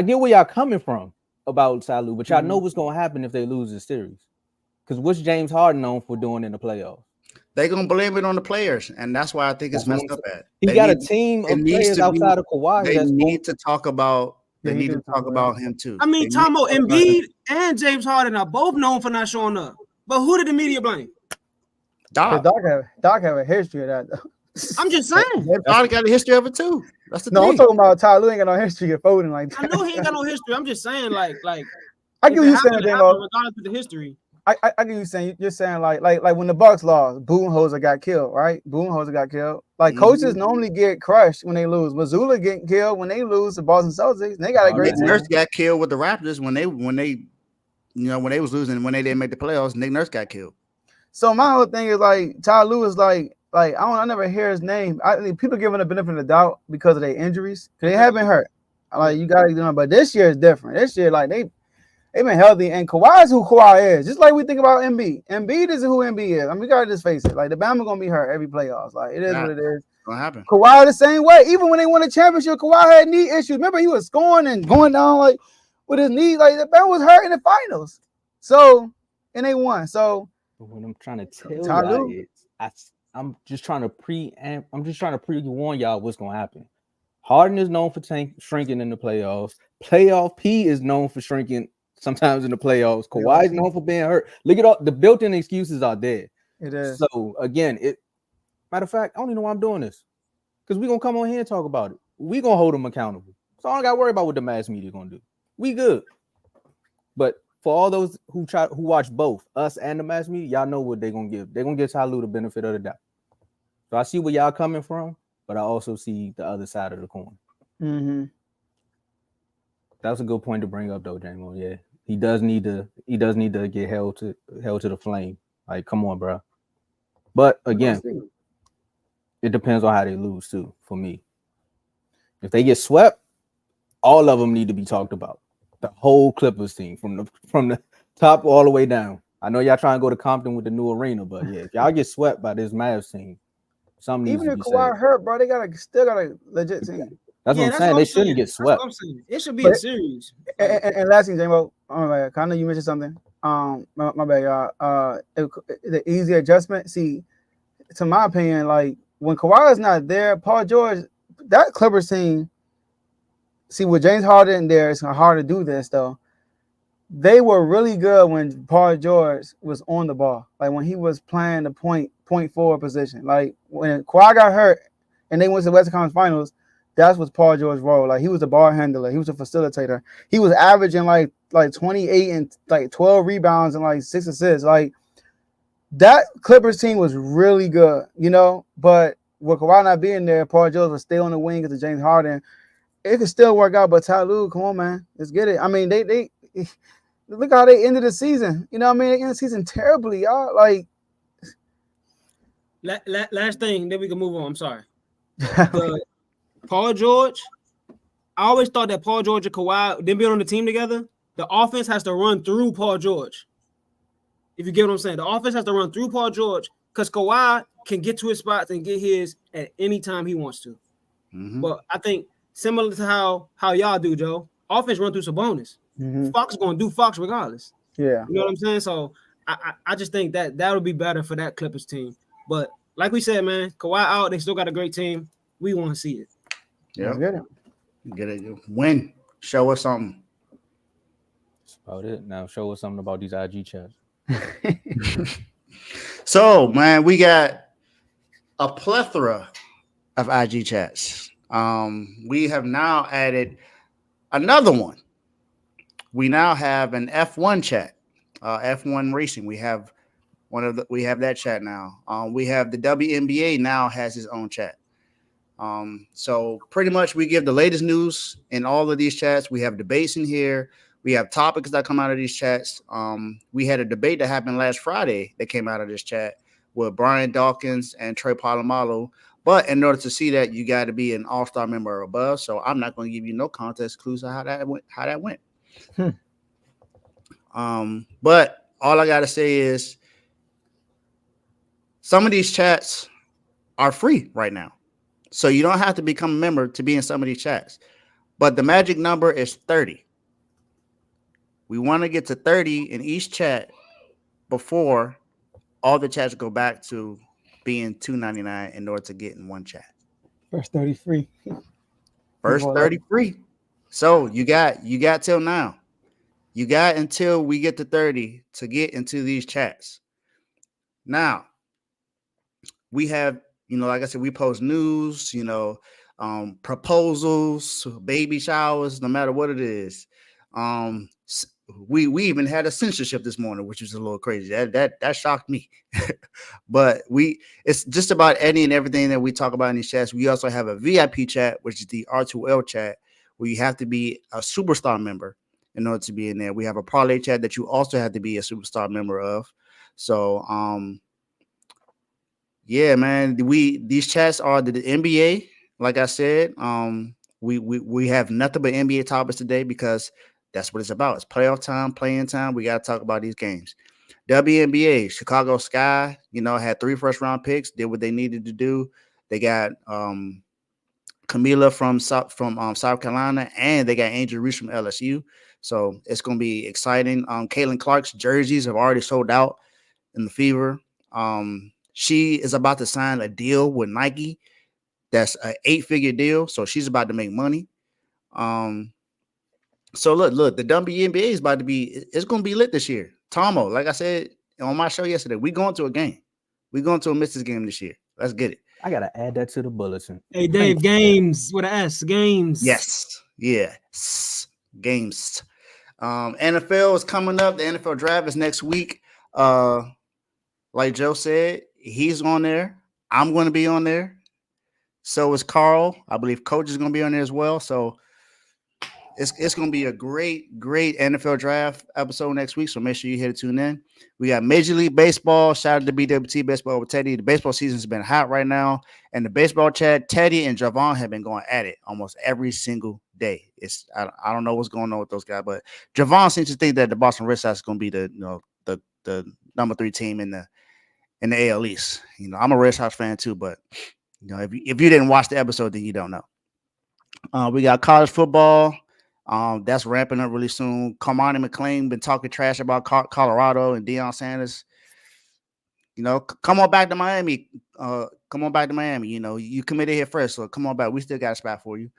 get where y'all coming from about Ty Lue, but y'all know what's gonna happen if they lose the series. Because what's James Harden known for doing in the playoffs? They're gonna blame it on the players, and that's why I think it's messed up at. He got a team of players outside of Kawhi. They need to talk about. They need to talk about him too. I mean, Tomo, Embiid and James Harden are both known for not showing up. But who did the media blame? Doc. Doc have a history of that, though. I'm just saying. Doc got a history of it too. That's the thing. I'm talking about Ty Lue ain't got no history of folding like that. I know he ain't got no history. I'm just saying, like I get what you're saying, regardless of the history. I get you saying. You're saying like when the Bucks lost, Budenholzer got killed, right? Budenholzer got killed. Like coaches normally get crushed when they lose. Missoula getting killed when they lose to Boston Celtics. They got a great team. Nick Nurse got killed with the Raptors when they was losing, when they didn't make the playoffs. Nick Nurse got killed. So my whole thing is like Ty Lue is like I never hear his name. I think people giving the benefit of the doubt because of their injuries. Because they have been hurt. Like you gotta do it, but this year is different. This year, like they've been healthy, and Kawhi is who Kawhi is. Just like we think about Embiid. Embiid is who Embiid is. I mean, we gotta just face it. Like the Bama gonna be hurt every playoffs. Like it is what it is. Gonna happen. Kawhi the same way. Even when they won the championship, Kawhi had knee issues. Remember, he was scoring and going down like with his knee. Like the Bama was hurt in the finals. So and they won. So what I'm trying to tell you is, I'm just trying to pre-warn y'all what's gonna happen. Harden is known for shrinking in the playoffs. Playoff P is known for shrinking sometimes in the playoffs. Kawhi is known for being hurt. Look at all the built-in excuses are there. It is. So again, matter of fact, I don't even know why I'm doing this. Because we're gonna come on here and talk about it. We're gonna hold them accountable. So I don't got to worry about what the mass media gonna do. We good. But for all those who watch both us and the mass media, y'all know what they're gonna give. They're gonna give Ty Lue the benefit of the doubt. So I see where y'all coming from, but I also see the other side of the coin. Mm-hmm. That's a good point to bring up, though, J-Mo. Yeah, he does need to get held to the flame. Like, come on, bro. But again, it depends on how they lose too. For me, if they get swept, all of them need to be talked about. The whole Clippers team, from the top all the way down. I know y'all trying to go to Compton with the new arena, but yeah, if y'all get swept by this Mavs team, something needs Even to be if Kawhi said. hurt, bro, they still got a legit team. That's what I'm saying. They shouldn't get swept. It should be a series. And last thing, J-Mo, oh my God, I know you mentioned something. My bad, y'all. The easy adjustment. See, to my opinion, like when Kawhi is not there, Paul George, that Clippers team. See, with James Harden there, it's hard to do this though. They were really good when Paul George was on the ball, like when he was playing the point forward position. Like when Kawhi got hurt and they went to the Western Conference Finals, that's what Paul George's role. Like he was a ball handler, he was a facilitator. He was averaging like 28 and like 12 rebounds and like 6 assists. Like that Clippers team was really good, you know. But with Kawhi not being there, Paul George was still on the wing because of James Harden. It could still work out, but Ty Lue, come on, man, let's get it. I mean, they look how they ended the season. You know what I mean? They ended the season terribly, y'all. Like, last thing, then we can move on. I'm sorry. Paul George, I always thought that Paul George and Kawhi, them being on the team together, the offense has to run through Paul George. If you get what I'm saying, the offense has to run through Paul George because Kawhi can get to his spots and get his at any time he wants to. Mm-hmm. But I think similar to how y'all do, Joe, offense run through Sabonis. Mm-hmm. Fox is going to do Fox regardless. Yeah. You know what I'm saying? So I just think that would be better for that Clippers team. But like we said, man, Kawhi out, they still got a great team. We want to see it. Yeah. Get it. Win. Show us something. That's about it. Now show us something about these IG chats. So, man, we got a plethora of IG chats. We have now added another one. We now have an F1 chat, F1 racing. We have that chat now. We have the WNBA now has its own chat. So pretty much we give the latest news in all of these chats. We have debates in here. We have topics that come out of these chats. We had a debate that happened last Friday that came out of this chat with Brian Dawkins and Trey Polamalu. But in order to see that, you got to be an all-star member or above. So I'm not going to give you no context clues on how that went. But all I got to say is some of these chats are free right now. So you don't have to become a member to be in some of these chats. But the magic number is 30. We want to get to 30 in each chat before all the chats go back to being $2.99 in order to get in one chat. First 30 free. First 30 free. So you got till now. You got until we get to 30 to get into these chats. Now, we have, like I said, we post news, proposals, baby showers, no matter what it is. We even had a censorship this morning, which was a little crazy. That shocked me. But it's just about any and everything that we talk about in these chats. We also have a VIP chat, which is the R2L chat, where you have to be a superstar member in order to be in there. We have a parlay chat that you also have to be a superstar member of. So, yeah, man, these chats are the NBA. Like I said, we have nothing but NBA topics today because that's what it's about. It's playoff time, playing time. We got to talk about these games. WNBA, Chicago Sky, had 3 first-round picks, did what they needed to do. They got Camila from South Carolina, and they got Angel Reese from LSU. So it's going to be exciting. Caitlin Clark's jerseys have already sold out in the Fever. She is about to sign a deal with Nike. That's an 8-figure deal. So she's about to make money. So look, the WNBA is about to be, it's going to be lit this year. Tomo, like I said on my show yesterday, we going to a game. We're going to a Mrs. game this year. Let's get it. I gotta add that to the bulletin. Hey, Dave, games with an S. Games. Yes. Yeah. Games. NFL is coming up. The NFL draft is next week. Like Joe said, he's on there. I'm going to be on there. So is Carl. I believe Coach is going to be on there as well. So it's going to be a great NFL draft episode next week. So make sure you hit it, tune in. We got Major League Baseball. Shout out to BWT Baseball with Teddy. The baseball season's been hot right now. And the baseball chat, Teddy and Javon have been going at it almost every single day. I don't know what's going on with those guys, but Javon seems to think that the Boston Red Sox is going to be the number 3 team in the AL East. I'm a Red Sox fan too, but if you didn't watch the episode, then you don't know. We got college football. That's ramping up really soon. Kamani McLean been talking trash about Colorado and Deion Sanders. Come on back to Miami. You committed here first, so come on back. We still got a spot for you.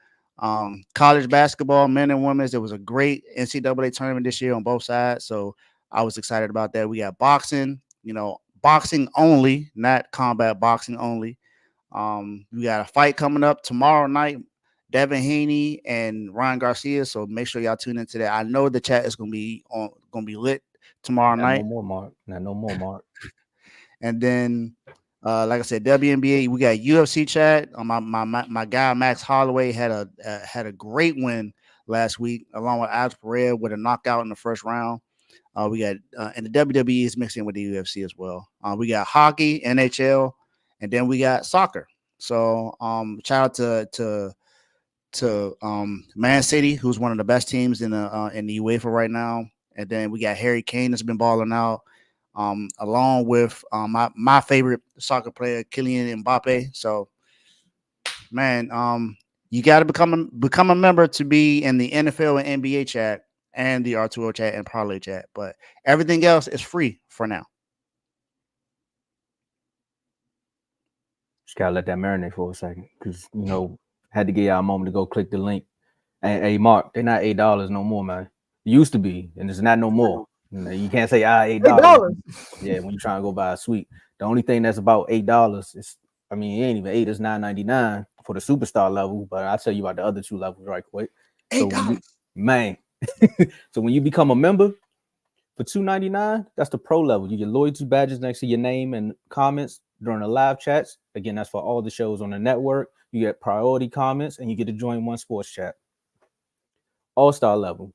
College basketball, men and women's. There was a great NCAA tournament this year on both sides, so I was excited about that. We got boxing. Boxing only, not combat boxing only. We got a fight coming up tomorrow night. Devin Haney and Ryan Garcia. So make sure y'all tune into that. I know the chat is gonna be lit tomorrow night. Not no more, Mark. And then, like I said, WNBA. We got UFC chat. My guy Max Holloway had a great win last week, along with Alex Pereira with a knockout in the first round. We got and the WWE is mixing with the UFC as well. We got hockey, NHL, and then we got soccer. So shout out to Man City, who's one of the best teams in the UEFA right now. And then we got Harry Kane that's been balling out, along with my favorite soccer player, Kylian Mbappe. So, man, you got to become a member to be in the NFL and NBA chat and the R2O chat and Parlay chat. But everything else is free for now. Just gotta let that marinate for a second, because had to give y'all a moment to go click the link. Hey, Mark, they're not $8 no more, man. It used to be, and it's not no more. You can't say $8. Yeah, when you're trying to go buy a suite. The only thing that's about $8 is, it ain't even 8, it's $9.99 for the superstar level, but I'll tell you about the other 2 levels right quick. $8. Man. So when you become a member for $2.99, that's the pro level. You get loyalty badges next to your name and comments during the live chats. Again, that's for all the shows on the network. You get priority comments, and you get to join one sports chat. All-star level,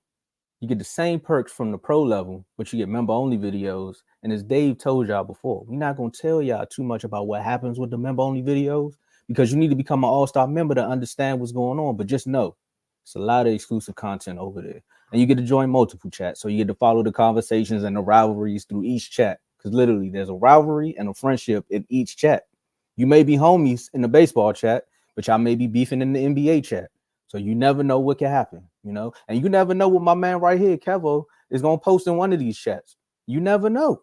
you get the same perks from the pro level, but you get member-only videos. And as Dave told y'all before, we're not going to tell y'all too much about what happens with the member-only videos, because you need to become an all-star member to understand what's going on. But just know, it's a lot of exclusive content over there. And you get to join multiple chats, so you get to follow the conversations and the rivalries through each chat. Because literally, there's a rivalry and a friendship in each chat. You may be homies in the baseball chat, but y'all may be beefing in the NBA chat. So you never know what can happen, and you never know what my man right here, Kevo, is going to post in one of these chats. You never know.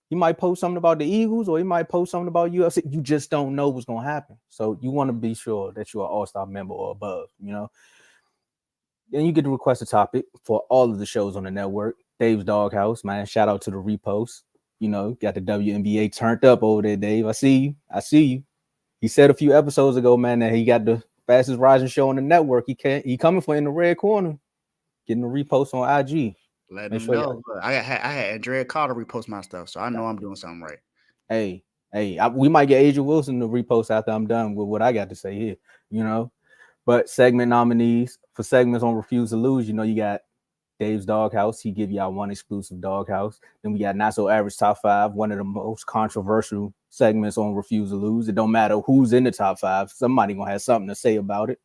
He might post something about the Eagles, or he might post something about UFC. You just don't know what's going to happen. So you want to be sure that you're an all-star member or above, Then you get to request a topic for all of the shows on the network. Dave's Doghouse, man. Shout out to the repost. Got the WNBA turned up over there, Dave. I see you. He said a few episodes ago, man, that he got the fastest rising show on the network. He coming for in the red corner, getting a repost on IG. Let him know. I had Andrea Carter repost my stuff, so I know I'm doing something right. Hey, we might get Asia Wilson to repost after I'm done with what I got to say here, But segment nominees for segments on Refuse to Lose, you got Dave's Doghouse. He give y'all one exclusive Doghouse. Then we got Not So Average Top 5, one of the most controversial segments on Refuse to Lose. It don't matter who's in the top 5. Somebody gonna have something to say about it.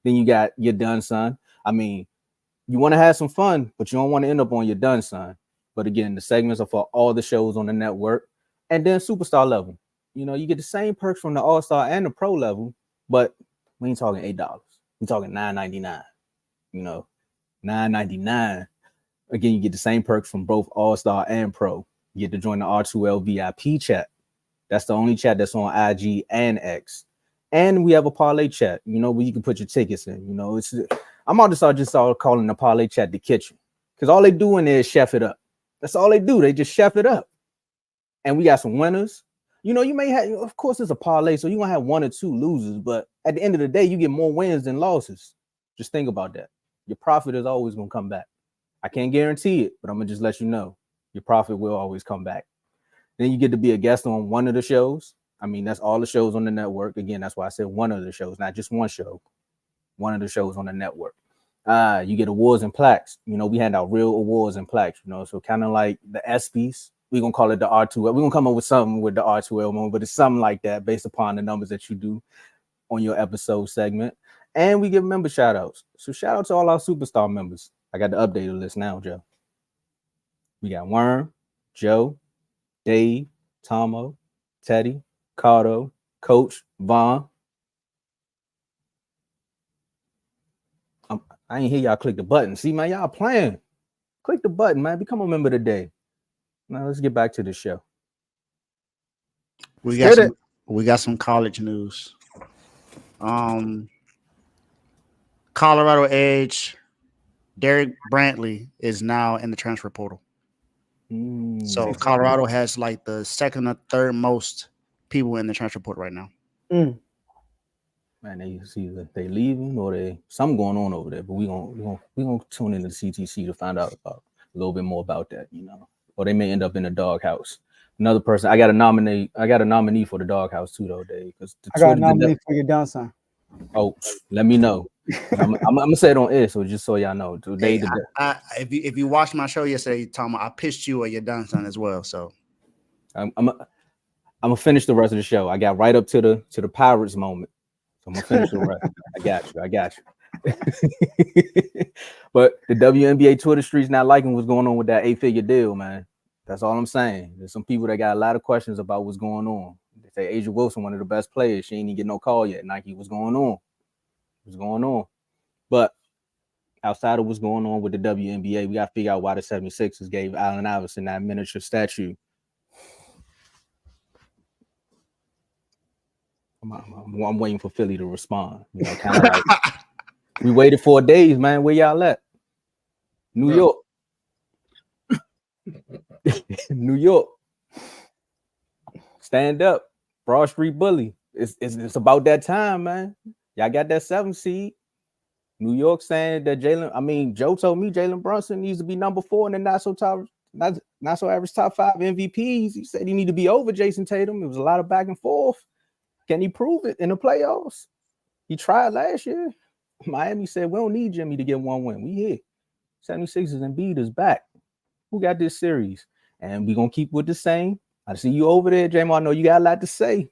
Then you got Your Done Son. You want to have some fun, but you don't want to end up on Your Done Son. But again, the segments are for all the shows on the network. And then superstar level. You get the same perks from the all-star and the pro level, but we ain't talking $8. We talking $9.99. $9.99. Again, you get the same perks from both all-star and pro. You get to join the R2L VIP chat. That's the only chat that's on IG and X. And we have a parlay chat, where you can put your tickets in. I'm about to start calling the parlay chat the kitchen, because all they do in there is chef it up. That's all they do. They just chef it up. And we got some winners. You know, you may have, of course, it's a parlay, so you're gonna have 1 or 2 losers, but at the end of the day, you get more wins than losses. Just think about that. Your profit is always gonna come back. I can't guarantee it, but I'm gonna just let you know your profit will always come back. Then you get to be a guest on one of the shows. I mean, that's all the shows on the network. Again, that's why I said one of the shows, not just one show. One of the shows on the network. You get awards and plaques. You know, we hand out real awards and plaques, you know, so kind of like the ESPYs. We're going to call it the R2L. We're going to come up with something with the R2L moment, but it's something like that based upon the numbers that you do on your episode segment. And we give member shout outs. So shout out to all our superstar members. I got the updated list now, Joe. We got Worm, Joe, Dave, Tomo, Teddy, Cardo, Coach, Vaughn. I ain't hear y'all click the button. See, man, y'all playing. Click the button, man. Become a member today. Now let's get back to the show. We got some college news. Colorado Edge, Derek Brantley is now in the transfer portal. So Colorado has like the second or third most people in the transfer portal right now. Man, they see that they leaving or they something going on over there, but we gonna tune into the CTC to find out about a little bit more about that, you know. Or they may end up in the doghouse. Another person, I got a nominee for the doghouse too, though, Dave. Because I got a nominee for your done son. Oh, let me know. I'm gonna say it on air, so just so y'all know. Today, hey, if you watched my show yesterday, Tom, I pitched you or your done son as well. So I'm gonna finish the rest of the show. I got right up to the Pirates moment. So I'm gonna finish the rest. I got you. But the WNBA Twitter streets not liking what's going on with that 8-figure deal, man. That's all I'm saying. There's some people that got a lot of questions about what's going on. They say Asia Wilson, one of the best players, she ain't even get no call yet. Nike, what's going on? What's going on? But outside of what's going on with the WNBA, we got to figure out why the 76ers gave Allen Iverson that miniature statue. I'm waiting for Philly to respond. You know, kind of like we waited 4 days, man. Where y'all at? New York. New York. Stand up. Broad Street Bully. It's about that time, man. Y'all got that 7 seed. New York saying that Joe told me Jalen Brunson needs to be number 4 in the not so average top 5 MVPs. He said he need to be over Jason Tatum. It was a lot of back and forth. Can he prove it in the playoffs? He tried last year. Miami said, we don't need Jimmy to get 1 win. We here. 76ers and Embiid is back. Who got this series? And we're going to keep with the same. I see you over there, J-Mo. I know you got a lot to say.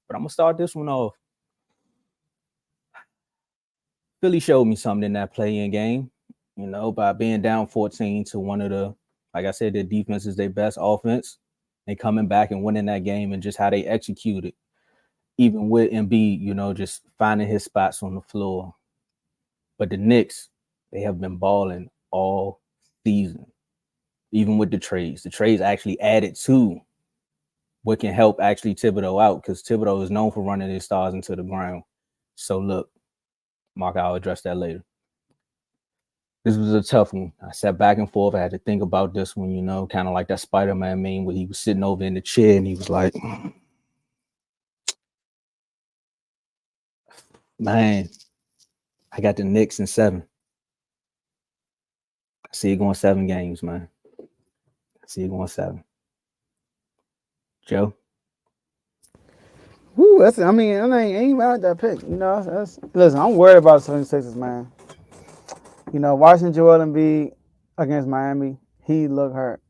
But I'm going to start this one off. Philly showed me something in that play-in game, you know, by being down 14 to one of the, like I said, their defense is their best offense. They coming back and winning that game and just how they executed. Even with Embiid, you know, just finding his spots on the floor. But the Knicks, they have been balling all season, even with the trades. The trades actually added to what can help actually Thibodeau out because Thibodeau is known for running his stars into the ground. So, look, Mark, I'll address that later. This was a tough one. I sat back and forth. I had to think about this one, you know, kind of like that Spider-Man meme where he was sitting over in the chair and he was like, man, I got the Knicks in 7. I see it going 7 games, man. I see it going 7. Joe? Woo, I ain't mad at that pick. You know, listen, I'm worried about the 76ers, man. You know, watching Joel Embiid against Miami, he looked hurt.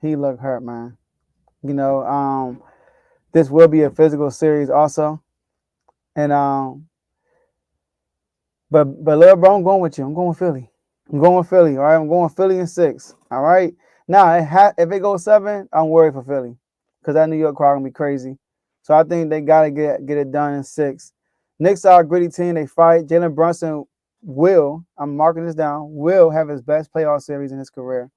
He looked hurt, man. You know, this will be a physical series also. And but little bro, I'm going with you. I'm going with Philly. All right. I'm going Philly in 6. All right. Now, if it goes 7, I'm worried for Philly because that New York crowd gonna be crazy. So I think they gotta get it done in 6. Knicks are a gritty team. They fight. Jalen Brunson I'm marking this down, will have his best playoff series in his career.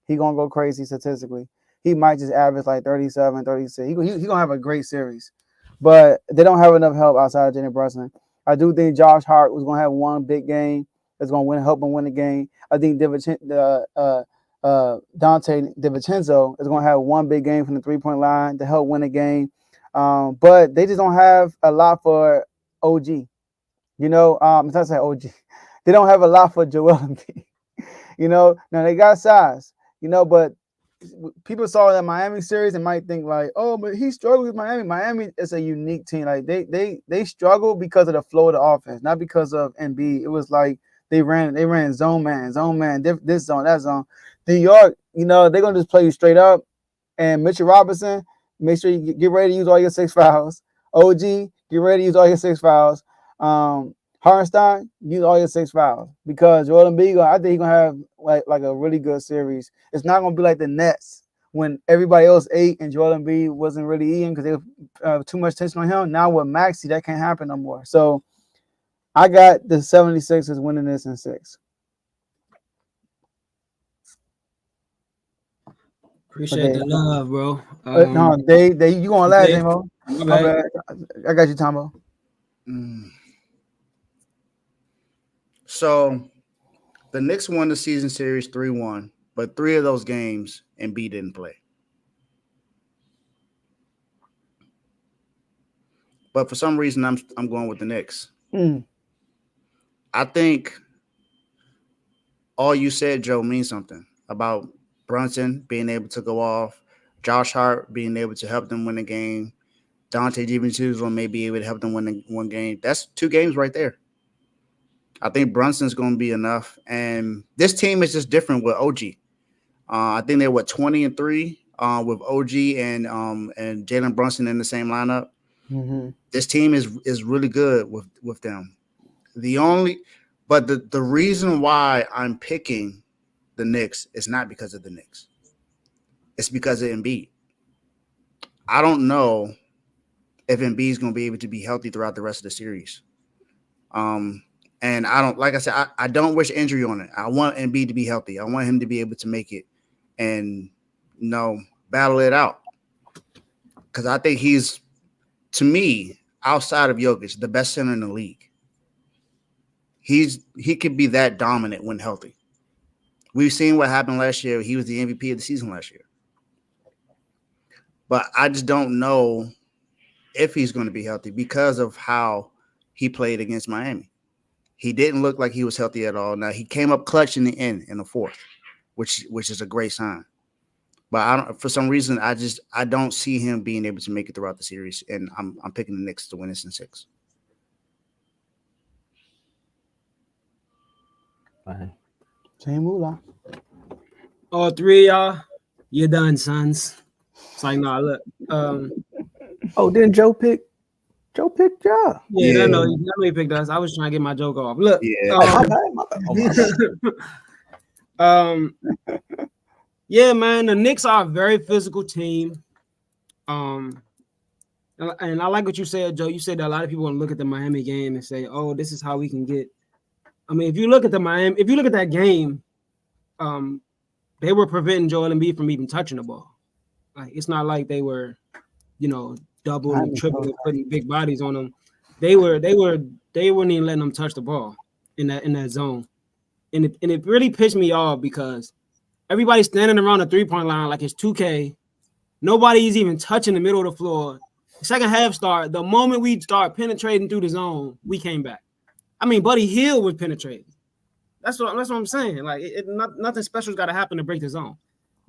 He gonna go crazy statistically. He might just average like 37, 36. He gonna have a great series. But they don't have enough help outside of Jalen Brunson. I do think Josh Hart was gonna have one big game that's gonna help him win the game. I think Dante DiVincenzo is going to have one big game from the 3-point line to help win a game. But they just don't have a lot for OG. You know, it's not say OG. They don't have a lot for Joel Embiid. You know, now they got size, you know, but people saw that Miami series and might think like, oh, but he struggled with Miami. Miami is a unique team. Like they struggle because of the flow of the offense, not because of Embiid. It was like they ran zone man, this zone, that zone. New York, you know, they're gonna just play you straight up. And Mitchell Robinson, make sure you get ready to use all your 6 fouls. OG, get ready to use all your 6 fouls. Hartenstein, use all your 6 fouls because Joel Embiid, I think he's gonna have like a really good series. It's not gonna be like the Nets when everybody else ate and Joel Embiid wasn't really eating because they have too much tension on him. Now with Maxey, that can't happen no more. So I got the 76ers winning this in 6. Appreciate the love, bro. No, they you going last, Amo? My bad. I got you, Tomo. So the Knicks won the season series 3-1, but 3 of those games Embiid didn't play. But for some reason, I'm going with the Knicks. I think all you said, Joe, means something about Brunson being able to go off, Josh Hart being able to help them win the game, Dante DiVincenzo may be able to help them win one game. That's 2 games right there. I think Brunson's going to be enough. And this team is just different with OG. I think they're 20-3 with OG and Jalen Brunson in the same lineup. Mm-hmm. This team is really good with them. But the reason why I'm picking the Knicks is not because of the Knicks. It's because of Embiid. I don't know if Embiid is going to be able to be healthy throughout the rest of the series. And I don't, like I said, I don't wish injury on it. I want Embiid to be healthy. I want him to be able to make it and, battle it out. Because I think he's, to me, outside of Jokic, the best center in the league. He could be that dominant when healthy. We've seen what happened last year. He was the MVP of the season last year. But I just don't know if he's going to be healthy because of how he played against Miami. He didn't look like he was healthy at all. Now, he came up clutch in the end, in the 4th, which is a great sign. But for some reason, I don't see him being able to make it throughout the series, and I'm picking the Knicks to win this in 6. All 3 y'all, you're done, sons. It's like, nah, look. Oh, didn't Joe pick? Joe picked y'all. Yeah, I know he picked us. I was trying to get my joke off. Look. Yeah. Yeah, man, the Knicks are a very physical team. And I like what you said, Joe. You said that a lot of people want to look at the Miami game and say, "Oh, this is how we can get." I mean, if you look at that game, they were preventing Joel Embiid from even touching the ball. Like, it's not like they were, double and triple and putting big bodies on them. They wouldn't even letting them touch the ball in that zone. And it really pissed me off because everybody's standing around the 3-point line like it's 2K. Nobody's even touching the middle of the floor. Second half start, the moment we start penetrating through the zone, we came back. I mean, Buddy Hield was penetrating. That's what I'm saying. Like, nothing special's got to happen to break the zone.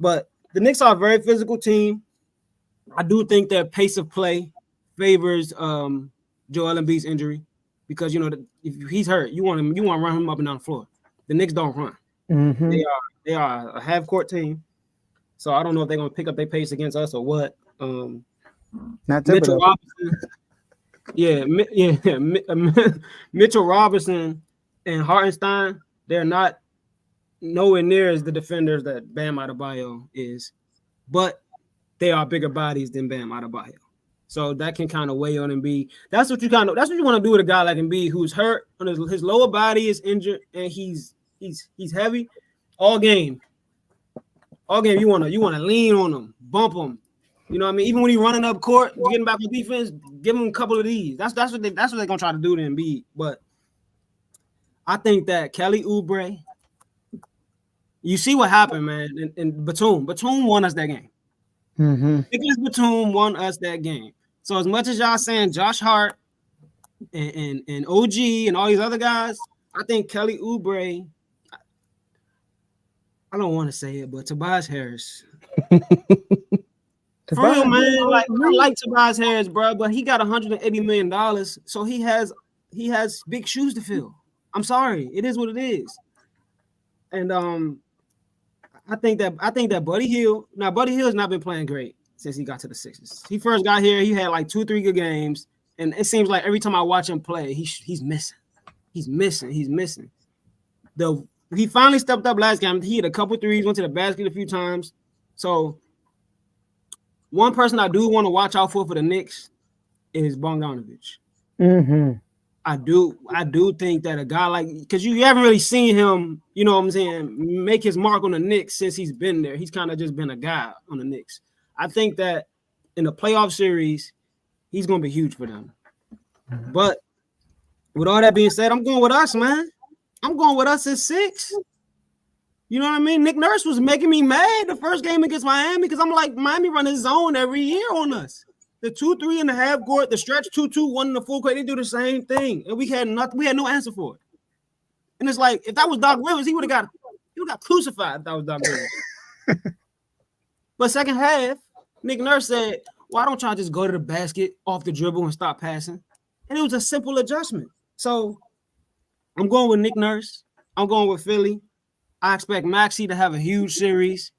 But the Knicks are a very physical team. I do think their pace of play favors Joel Embiid's injury because if he's hurt, you want to run him up and down the floor. The Knicks don't run. Mm-hmm. They are a half-court team, so I don't know if they're gonna pick up their pace against us or what. Mitchell Robinson, Mitchell Robinson and Hartenstein, they're not nowhere near as the defenders that Bam Adebayo is, but they are bigger bodies than Bam Adebayo. So that can kind of weigh on Embiid. That's what you want to do with a guy like Embiid who's hurt, and his lower body is injured, and he's heavy. All game, you want to lean on him, bump him. You know what I mean? Even when he's running up court, getting back on defense, give him a couple of these. That's what they're gonna try to do to Embiid. But I think that Kelly Oubre, You see what happened, man. And Batum won us that game. Nicholas Batum won us that game. So as much as y'all saying Josh Hart and OG and all these other guys, I think Kelly Oubre. I don't want to say it, but Tobias Harris. For real, man. Like I like Tobias Harris, bro, but he got $180 million, so he has big shoes to fill. I'm sorry, it is what it is. And I think that Buddy Hield. Now Buddy Hield's not been playing great since he got to the Sixers. He first got here, he had like 2-3 good games, and it seems like every time I watch him play, he's missing. He's missing. He finally stepped up last game. He hit a couple threes, went to the basket a few times. So one person I do want to watch out for the Knicks is Bogdanovich. I do think that a guy like, because you haven't really seen him, you know what I'm saying, make his mark on the Knicks since he's been there. He's kind of just been a guy on the Knicks. I think that in the playoff series, he's going to be huge for them. But with all that being said, I'm going with us, man. I'm going with us at 6. You know what I mean? Nick Nurse was making me mad the first game against Miami because I'm like, Miami running zone every year on us. The 2-3 in the half court, the stretch 2-2-1 in the full court, they do the same thing. And we had no answer for it. And it's like, if that was Doc Rivers, he would have got crucified if that was Doc Rivers. But second half, Nick Nurse said, why don't y'all just go to the basket off the dribble and stop passing? And it was a simple adjustment. So I'm going with Nick Nurse. I'm going with Philly. I expect Maxey to have a huge series.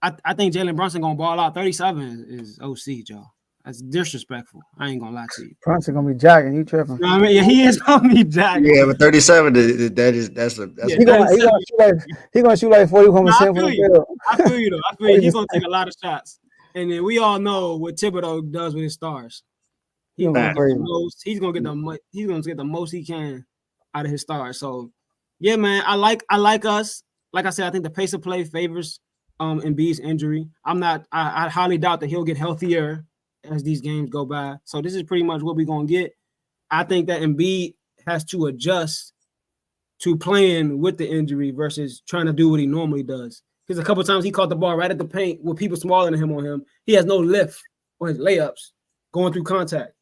I think Jalen Brunson going to ball out. 37 is OC, y'all. That's disrespectful. I ain't going to lie to you. Brunson going to be jogging. He tripping. You know what I mean? Yeah, he is going to be jogging. Yeah, but 37, that's He going to shoot like 40 from I feel you. I feel you, though. He's going to take a lot of shots. And then we all know what Thibodeau does with his stars. He's going to get the most he can out of his stars. So, yeah, man, I like us. Like I said, I think the pace of play favors Embiid's injury. I highly doubt that he'll get healthier as these games go by. So this is pretty much what we're going to get. I think that Embiid has to adjust to playing with the injury versus trying to do what he normally does. Because a couple of times he caught the ball right at the paint with people smaller than him on him. He has no lift on his layups going through contact.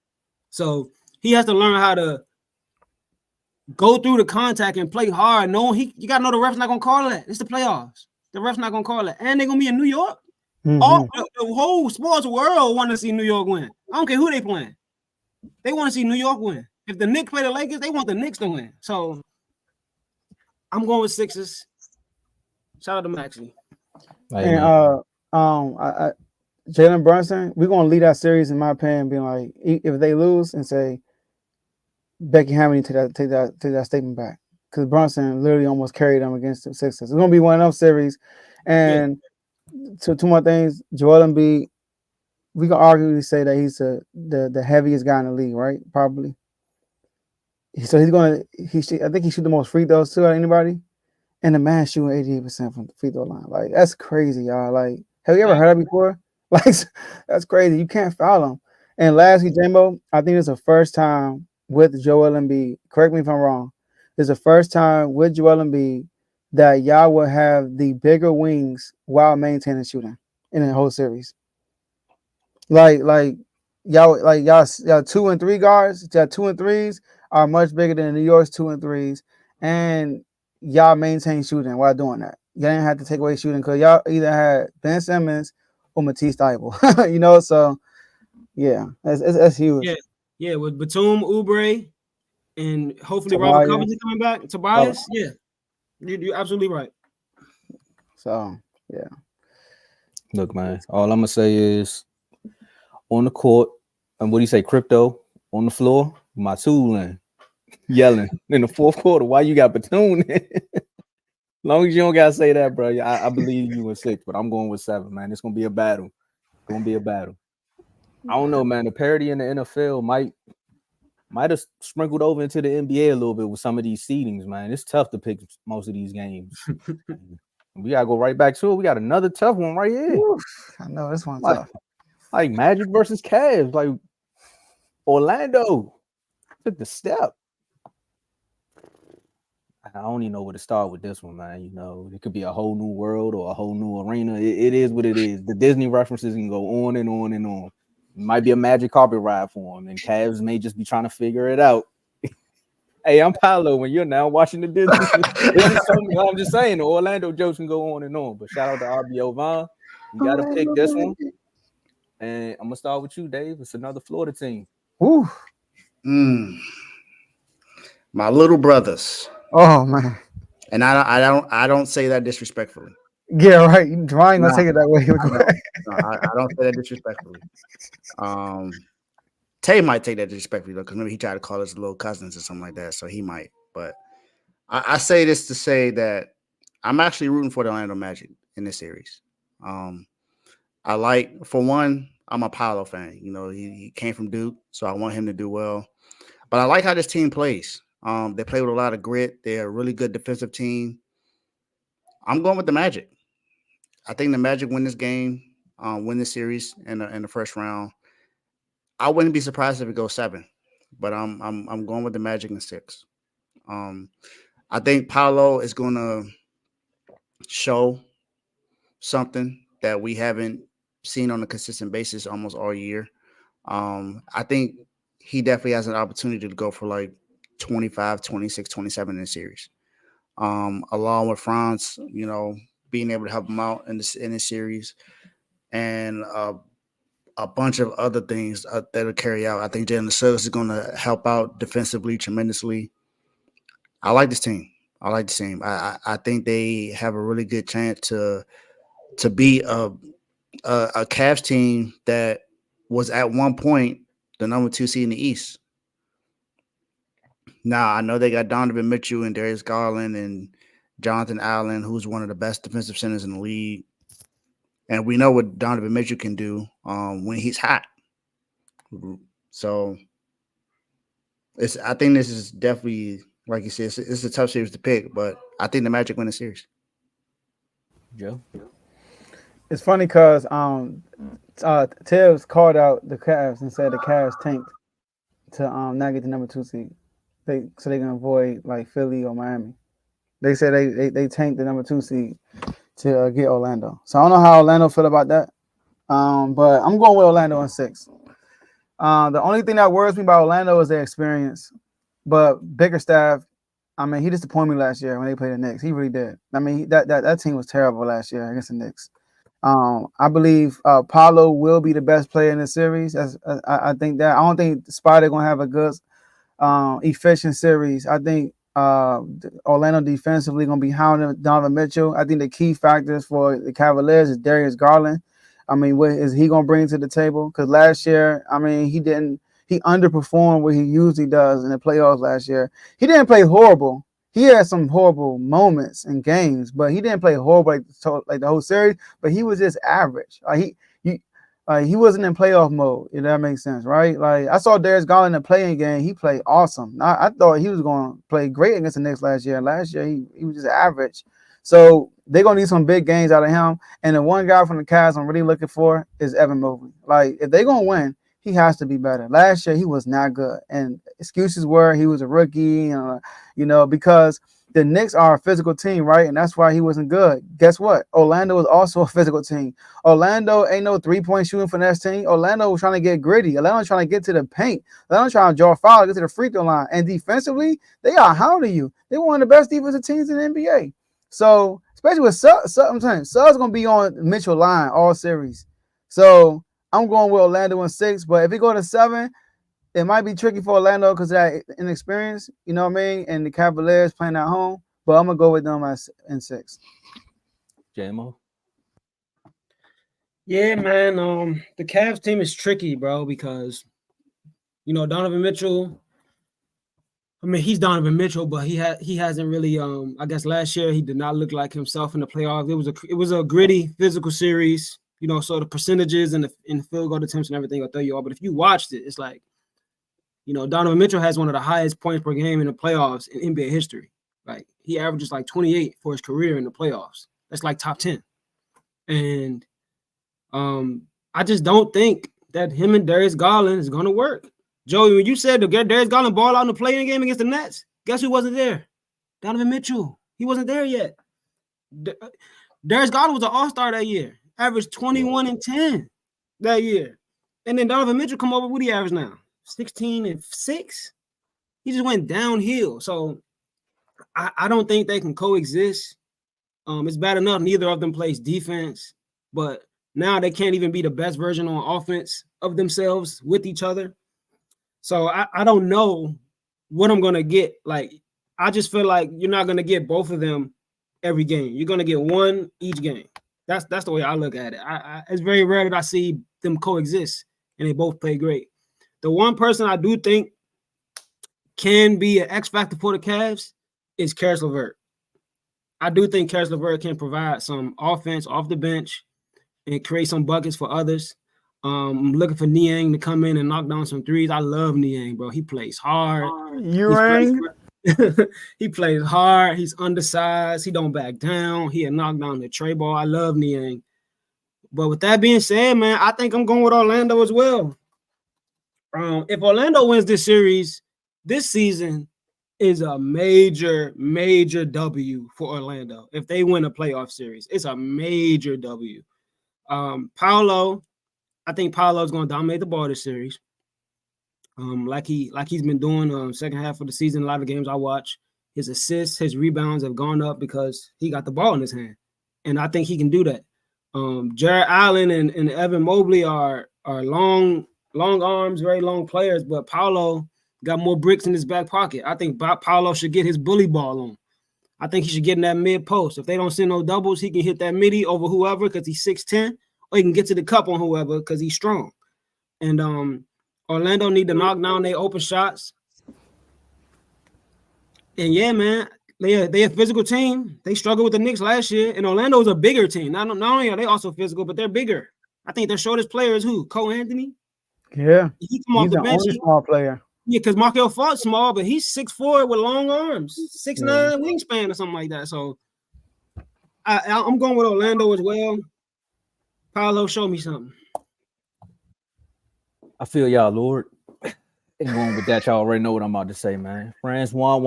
So he has to learn how to go through the contact and play hard. You got to know the ref's not going to call that. It's the playoffs. The ref's not going to call it. And they're going to be in New York. All the whole sports world want to see New York win. I don't care who they playing. They want to see New York win. If the Knicks play the Lakers, they want the Knicks to win. So I'm going with Sixers. Shout out to Maxey. And Jalen Brunson, we're gonna lead that series in my opinion, being like, if they lose and say Becky Hammond take that statement back. Because Brunson literally almost carried them against the Sixers. It's gonna be one of those series. And two more things, Joel Embiid, we can arguably say that he's the heaviest guy in the league, right? Probably. So I think he shoot the most free throws too out of anybody. And the man shooting 88% from the free throw line. Like, that's crazy, y'all. Like, have you ever heard that before? Like, that's crazy. You can't foul him. And lastly, Jambo, I think it's the first time with Joel Embiid. Correct me if I'm wrong. It's the first time with Joel Embiid that y'all will have the bigger wings while maintaining shooting in the whole series. Like y'all 2 and 3 guards, y'all 2 and 3s are much bigger than New York's 2 and 3s, and y'all maintain shooting while doing that. Y'all didn't have to take away shooting because y'all either had Ben Simmons or Matisse Thybulle, you know. So yeah, that's huge. Yeah, with Batum, Oubre, and hopefully Robert Covington coming back. Tobias, you're absolutely right. So yeah. Look, man, all I'm gonna say is on the court, and what do you say, crypto on the floor, my tooling, yelling in the fourth quarter. Why you got Batum? Long as you don't gotta say that, bro. I believe you in 6, but I'm going with 7, man. It's gonna be a battle. It's gonna be a battle. I don't know, man. The parity in the NFL might have sprinkled over into the NBA a little bit with some of these seedings, man. It's tough to pick most of these games. We gotta go right back to it. We got another tough one right here. Oof, I know this one's tough. Like Magic versus Cavs, like Orlando took the step. I don't even know where to start with this one, man. You know, it could be a whole new world or a whole new arena. It is what it is. The Disney references can go on and on and on. It might be a magic carpet ride for them, and Cavs may just be trying to figure it out. Hey, I'm Paolo when you're now watching the Disney. I'm just saying, the Orlando jokes can go on and on. But shout out to RBO Vaughn. You got to pick this one. And I'm going to start with you, Dave. It's another Florida team. Ooh. My little brothers. Oh man. And I don't say that disrespectfully. Yeah, right. Drawing, let's take it that way. I don't say that disrespectfully. Tay might take that disrespectfully though, because maybe he tried to call us little cousins or something like that. So he might. But I say this to say that I'm actually rooting for the Orlando Magic in this series. I like, for one, I'm a Paolo fan. You know, he came from Duke, so I want him to do well. But I like how this team plays. They play with a lot of grit. They're a really good defensive team. I'm going with the Magic. I think the Magic win this game, win this series in the first round. I wouldn't be surprised if it goes 7, but I'm going with the Magic in 6. I think Paolo is going to show something that we haven't seen on a consistent basis almost all year. I think he definitely has an opportunity to go for like 25, 26, 27 in the series. Along with Franz, you know, being able to help him out in this series, and a bunch of other things that'll carry out. I think Jalen Suggs is going to help out defensively tremendously. I like this team. I think they have a really good chance to be a Cavs team that was at one point the number 2 seed in the East. Now, I know they got Donovan Mitchell and Darius Garland and Jonathan Allen, who's one of the best defensive centers in the league. And we know what Donovan Mitchell can do when he's hot. So I think this is definitely, like you said, it's a tough series to pick, but I think the Magic win the series. Joe? It's funny because Tibbs called out the Cavs and said the Cavs tanked to not get the number 2 seed. So they can avoid like Philly or Miami. They said they tanked the number 2 seed to get Orlando. So I don't know how Orlando feel about that. But I'm going with Orlando in 6. The only thing that worries me about Orlando is their experience. But Bickerstaff, I mean, he disappointed me last year when they played the Knicks. He really did. I mean, that team was terrible last year against the Knicks. I believe Paolo will be the best player in the series. I think that. I don't think Spider going to have a good, efficient series. I think Orlando defensively going to be hounding Donovan Mitchell. I think the key factors for the Cavaliers is Darius Garland. I mean, what is he going to bring to the table? Because last year, I mean, he underperformed what he usually does in the playoffs last year. He didn't play horrible. He had some horrible moments in games, but he didn't play horrible like the whole series. But he was just average. He wasn't in playoff mode. If that makes sense, right? Like I saw Darius Garland in the playing game. He played awesome. I thought he was going to play great against the Knicks last year. Last year he was just average. So they're gonna need some big games out of him. And the one guy from the Cavs I'm really looking for is Evan Mobley. Like if they're gonna win, he has to be better. Last year he was not good, and excuses were he was a rookie, because the Knicks are a physical team, right? And that's why he wasn't good. Guess what? Orlando is also a physical team. Orlando ain't no 3-point shooting finesse team. Orlando was trying to get gritty. Orlando trying to get to the paint. Orlando trying to draw a foul, get to the free throw line. And defensively, they are hounding you. They're one of the best defensive teams in the NBA. So especially with Suggs, Suggs gonna be on Mitchell line all series. So I'm going with Orlando in 6, but if it go to 7, it might be tricky for Orlando because of that inexperience, you know what I mean? And the Cavaliers playing at home, but I'm going to go with them in 6. JMO? Yeah, man. The Cavs team is tricky, bro, because, Donovan Mitchell, I mean, he's Donovan Mitchell, but he hasn't really, I guess last year he did not look like himself in the playoffs. It was a gritty, physical series. So the percentages and the field goal attempts and everything will throw you off. But if you watched it, it's like, Donovan Mitchell has one of the highest points per game in the playoffs in NBA history. Like he averages like 28 for his career in the playoffs. That's like top 10. And I just don't think that him and Darius Garland is going to work. Joey, when you said to get Darius Garland ball out in the playing game against the Nets, guess who wasn't there? Donovan Mitchell, he wasn't there yet. Darius Garland was an all-star that year, averaged 21 and 10 that year. And then Donovan Mitchell come over, what he average now? 16 and 6? He just went downhill. So I don't think they can coexist. It's bad enough neither of them plays defense, but now they can't even be the best version on offense of themselves with each other. So I don't know what I'm going to get. Like, I just feel like you're not going to get both of them every game. You're going to get one each game. That's the way I look at it. It's very rare that I see them coexist and they both play great. The one person I do think can be an X factor for the Cavs is Karis LeVert. I do think Karis LeVert can provide some offense off the bench and create some buckets for others. I'm looking for Niang to come in and knock down some threes. I love Niang, bro. He plays hard. He plays hard. He's undersized. He don't back down. He'll knock down the tray ball. I love Niang. But with that being said, man, I think I'm going with Orlando as well. If Orlando wins this series, this season is a major, major W for Orlando. If they win a playoff series, it's a major W. Paolo, I think Paolo's going to dominate the ball this series. Like he's been doing second half of the season, a lot of games I watch. His assists, his rebounds have gone up because he got the ball in his hand. And I think he can do that. Jared Allen and Evan Mobley are long arms, very long players, but Paolo got more bricks in his back pocket. I think Paolo should get his bully ball on. I think he should get in that mid post. If they don't send no doubles, he can hit that midi over whoever because he's 6'10", or he can get to the cup on whoever because he's strong. And Orlando need to knock down their open shots. And yeah, man, they're a physical team. They struggled with the Knicks last year, and Orlando is a bigger team. Not only are they also physical, but they're bigger. I think their shortest player is who? Cole Anthony? Yeah. He come off the bench. Only small player. Yeah, because Markel Fultz's small, but he's 6'4" with long arms, 6'9" wingspan or something like that. So I'm going with Orlando as well. Paolo, show me something. I feel y'all, Lord. And going with that, y'all already know what I'm about to say, man. France want,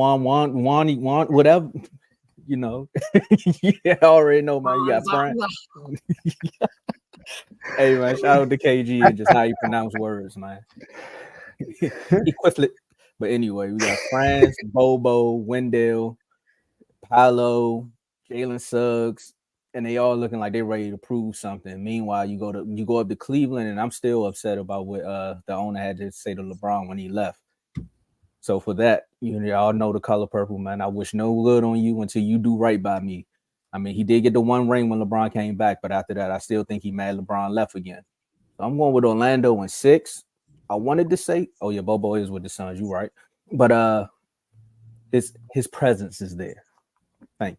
whatever. You know. Yeah, I already know, man. You got France. Hey, man, shout out to KG and just how you pronounce words, man. Equivalent. But anyway, we got France, Bobo, Wendell, Paolo, Jalen Suggs, and they all looking like they're ready to prove something. Meanwhile, you go up to Cleveland, and I'm still upset about what the owner had to say to LeBron when he left. So for that, y'all know the color purple, man. I wish no good on you until you do right by me. I mean, he did get the one ring when LeBron came back, but after that, I still think he mad LeBron left again. So I'm going with Orlando in 6. I wanted to say, oh yeah, Bobo is with the Suns. You right, but his presence is there. Thank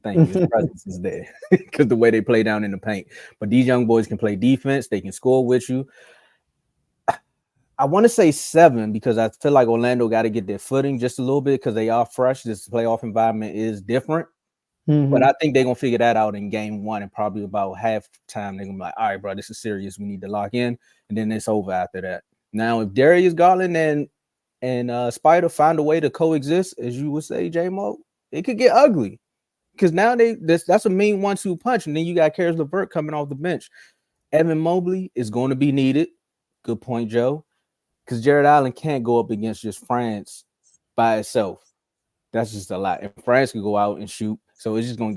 you. His presence is there because the way they play down in the paint. But these young boys can play defense. They can score with you. I want to say 7 because I feel like Orlando got to get their footing just a little bit because they are fresh. This playoff environment is different. Mm-hmm. But I think they're going to figure that out in game 1 and probably about halftime. They're going to be like, all right, bro, this is serious. We need to lock in. And then it's over after that. Now, if Darius Garland and Spider find a way to coexist, as you would say, J-Mo, it could get ugly. Because now that's a mean 1-2 punch. And then you got Karis LeVert coming off the bench. Evan Mobley is going to be needed. Good point, Joe. Because Jared Allen can't go up against just France by itself. That's just a lot. And France can go out and shoot. So it's just gonna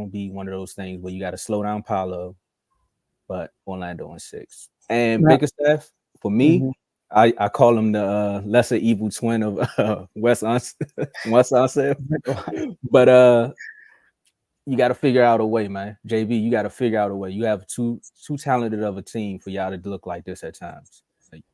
be one of those things where you got to slow down Paolo, but Orlando in 6. And Bickerstaff, for me, I call him the lesser evil twin of Wes Unseld. But you got to figure out a way, man. JB, you got to figure out a way. You have too talented of a team for y'all to look like this at times. Like,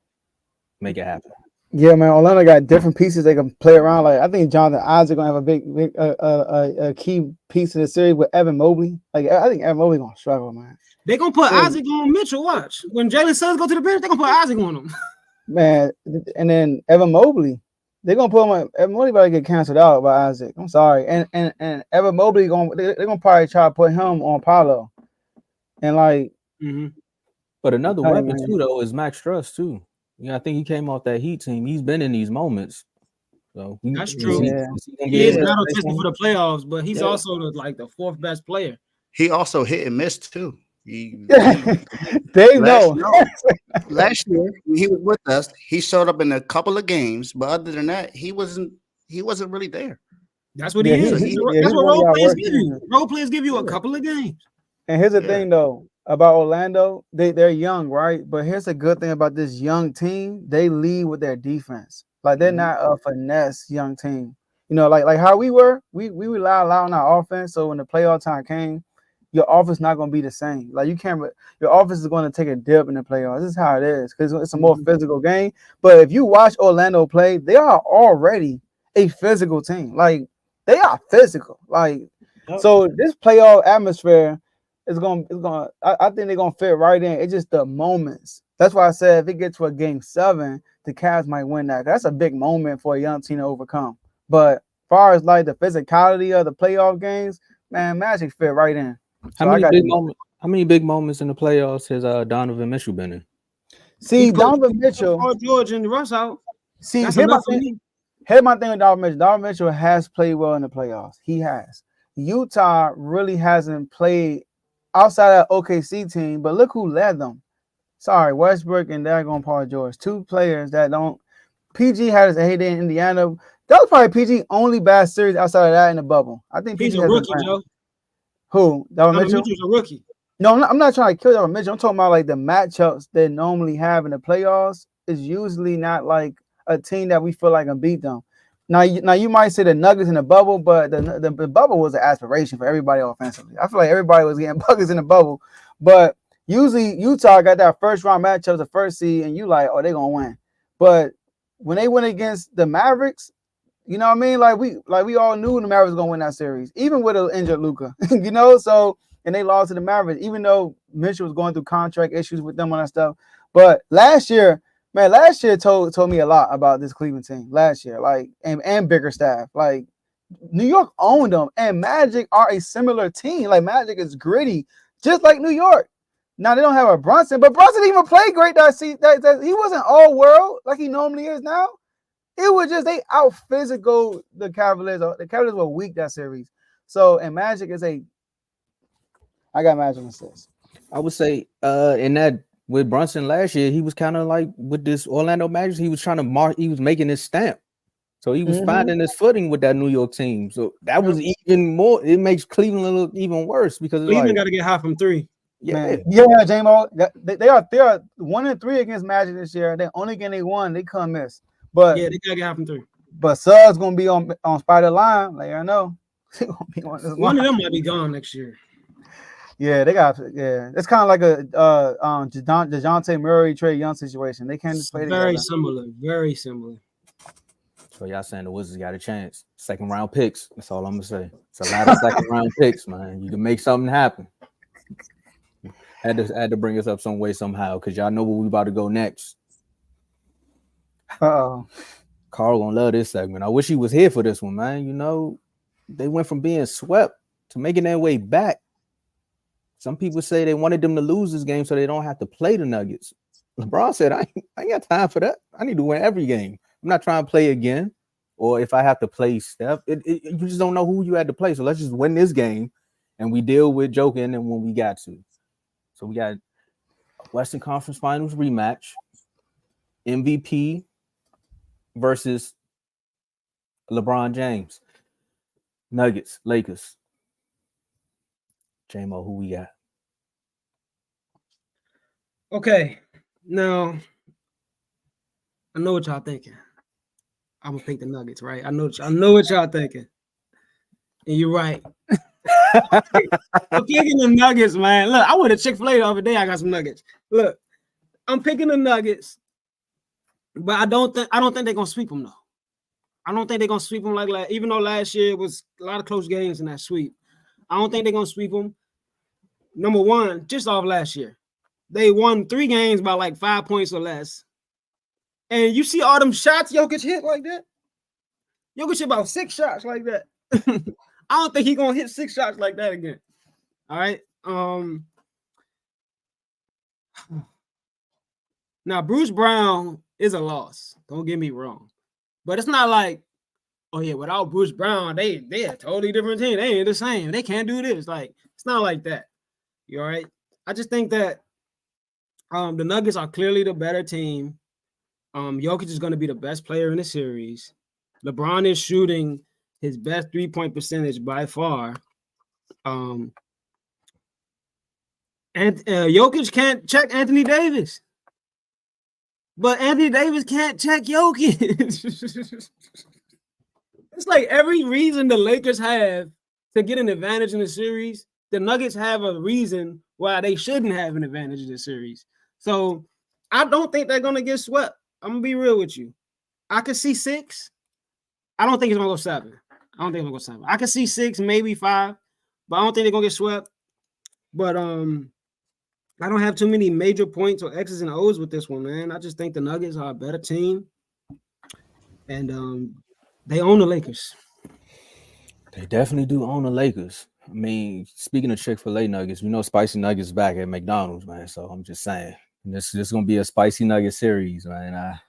make it happen. Yeah, man. Orlando got different pieces they can play around. Like I think Jonathan Isaac gonna have a big a key piece in the series with Evan Mobley. Like I think Evan Mobley gonna struggle, man. They gonna put Isaac on Mitchell. Watch when Jalen Suggs go to the bench, they gonna put Isaac on him. Man, and then Evan Mobley, they're gonna put him on. Evan Mobley about to get canceled out by Isaac. I'm sorry, and Evan Mobley they're gonna probably try to put him on Paolo, and like. Mm-hmm. But another weapon too, though, is Max Struss too. Yeah, I think he came off that Heat team. He's been in these moments. So that's true. He is battle tested for the playoffs, but he's Yeah. also the fourth best player. He also hit and missed too. They know. Last year when he was with us, he showed up in a couple of games, but other than that, he wasn't really there. That's what he is. That's what role players give you. Role players give you a couple of games. And here's the thing, though, about Orlando. They're young, right? But here's a good thing about this young team. They lead with their defense. Like, they're not a finesse young team. You know, like how we were. We rely a lot on our offense. So when the playoff time came, your offense not going to be the same. Like, you can't. Your offense is going to take a dip in the playoffs. This is how it is because it's a more physical game. But if you watch Orlando play, they are already a physical team. Like, they are physical. Like, so this playoff atmosphere is going. I think they're going to fit right in. It's just the moments. That's why I said if it gets to a game 7, the Cavs might win that. That's a big moment for a young team to overcome. But as far as like the physicality of the playoff games, man, Magic fit right in. How many big moments in the playoffs has Donovan Mitchell been in? See, Donovan Mitchell, Paul George and Russ out. See, here's my thing with Donovan Mitchell. Donovan Mitchell has played well in the playoffs. He has. Utah really hasn't played outside of OKC team, but look who led them. Sorry, Westbrook and daggone Paul George. 2 players that don't. PG had his heyday in Indiana. That was probably PG only bad series outside of that in the bubble. I think he's a rookie, Joe. Who? Donovan Mitchell? Mitchell's a rookie. No, I'm not trying to kill Donovan Mitchell. I'm talking about like the matchups they normally have in the playoffs is usually not like a team that we feel like can beat them. Now you might say the Nuggets in the bubble, but the bubble was an aspiration for everybody offensively. I feel like everybody was getting buckets in the bubble, but usually Utah got that first round matchup, the first seed, and you like, oh, they're gonna win. But when they went against the Mavericks, you know what I mean? Like we all knew the Mavericks were gonna win that series, even with an injured Luka. You know, so and they lost to the Mavericks, even though Mitchell was going through contract issues with them on that stuff. But last year told me a lot about this Cleveland team. Last year, like and bigger staff. Like New York owned them, and Magic are a similar team. Like Magic is gritty, just like New York. Now they don't have a Brunson, but Brunson didn't even play great that season. He wasn't all world like he normally is now. It was just they out physical the Cavaliers. The Cavaliers were weak that series. So and Magic is I got Magic in 6. I would say in that with Brunson last year, he was kind of like with this Orlando Magic, he was trying to mark, he was making his stamp. So he was finding his footing with that New York team. So that was even more, it makes Cleveland look even worse because Cleveland got to get high from 3. Yeah, J-Mo. They are 1-3 against Magic this year. They only getting 1. They couldn't miss. But yeah, they gotta get high from 3. But Suggs gonna be on Spider Line. Like I know. One of them might be gone next year. Yeah, they got. Yeah, it's kind of like a DeJounte Murray, Trae Young situation. They can't play together. Very similar. So y'all saying the Wizards got a chance? 2nd round picks. That's all I'm gonna say. It's a lot of 2nd round picks, man. You can make something happen. Had to bring us up some way somehow because y'all know where we about to go next. Uh-oh. Carl gonna love this segment. I wish he was here for this one, man. You know, they went from being swept to making their way back. Some people say they wanted them to lose this game so they don't have to play the Nuggets. LeBron said, I ain't got time for that. I need to win every game. I'm not trying to play again. Or if I have to play Steph, you just don't know who you had to play. So let's just win this game and we deal with joking and when we got to. So we got Western Conference Finals rematch. MVP versus LeBron James. Nuggets, Lakers. J-Mo, who we got? Okay, now I know what y'all thinking. I'm gonna pick the Nuggets, right? I know what y'all thinking, and you're right. I'm picking the Nuggets, man. Look, I went to Chick-fil-A the other day. I got some nuggets. Look, I'm picking the Nuggets, but I don't think they're gonna sweep them though. I don't think they're gonna sweep them like even though last year it was a lot of close games in that sweep. I don't think they're gonna sweep them. Number one, just off last year, they won 3 games by like 5 points or less. And you see all them shots Jokic hit like that? Jokic hit about 6 shots like that. I don't think he's gonna hit 6 shots like that again. All right. Now Bruce Brown is a loss. Don't get me wrong, but it's not like oh yeah, without Bruce Brown, they a totally different team. They ain't the same. They can't do this. Like, it's not like that. You all right? I just think that the Nuggets are clearly the better team. Jokic is going to be the best player in the series. LeBron is shooting his best 3-point percentage by far. And Jokic can't check Anthony Davis. But Anthony Davis can't check Jokic. It's like every reason the Lakers have to get an advantage in the series, the Nuggets have a reason why they shouldn't have an advantage in the series. So I don't think they're going to get swept. I'm going to be real with you. I could see 6. I don't think it's going to go 7. I don't think it's going to go 7. I could see 6, maybe 5, but I don't think they're going to get swept. But I don't have too many major points or X's and O's with this one, man. I just think the Nuggets are a better team. And they own the Lakers. They definitely do own the Lakers. I mean, speaking of Chick-fil-A nuggets, we know spicy nuggets back at McDonald's, man. So I'm just saying, this is going to be a spicy nugget series, man. I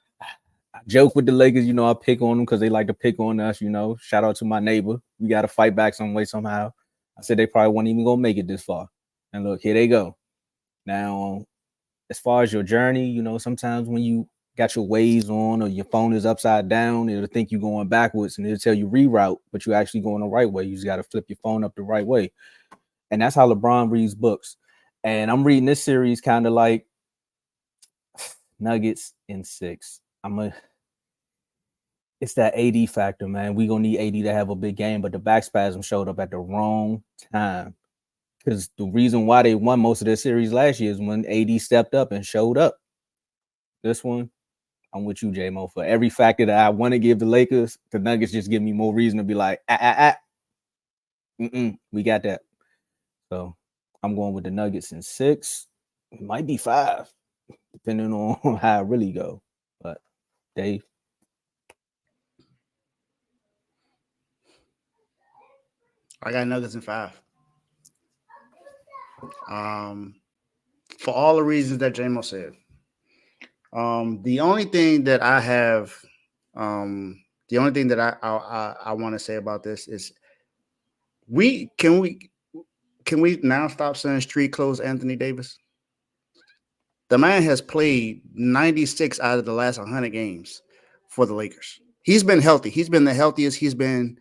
joke with the Lakers, you know, I pick on them because they like to pick on us, you know. Shout out to my neighbor. We got to fight back some way, somehow. I said they probably weren't even going to make it this far. And look, here they go. Now, as far as your journey, you know, sometimes when you got your Waze on or your phone is upside down, it'll think you're going backwards and it'll tell you reroute, but you're actually going the right way. You just got to flip your phone up the right way. And that's how LeBron reads books. And I'm reading this series kind of like Nuggets in 6. It's that AD factor, man. We're going to need AD to have a big game, but the back spasm showed up at the wrong time. Because the reason why they won most of their series last year is when AD stepped up and showed up. This one, I'm with you, J-Mo. For every factor that I want to give the Lakers, the Nuggets just give me more reason to be like, we got that. So I'm going with the Nuggets in 6. It might be 5, depending on how it really go. But Dave. I got Nuggets in 5. For all the reasons that J-Mo said. The only thing that I have, the only thing that I want to say about this is can we now stop saying street clothes Anthony Davis? The man has played 96 out of the last 100 games for the Lakers. He's been healthy. He's been the healthiest he's been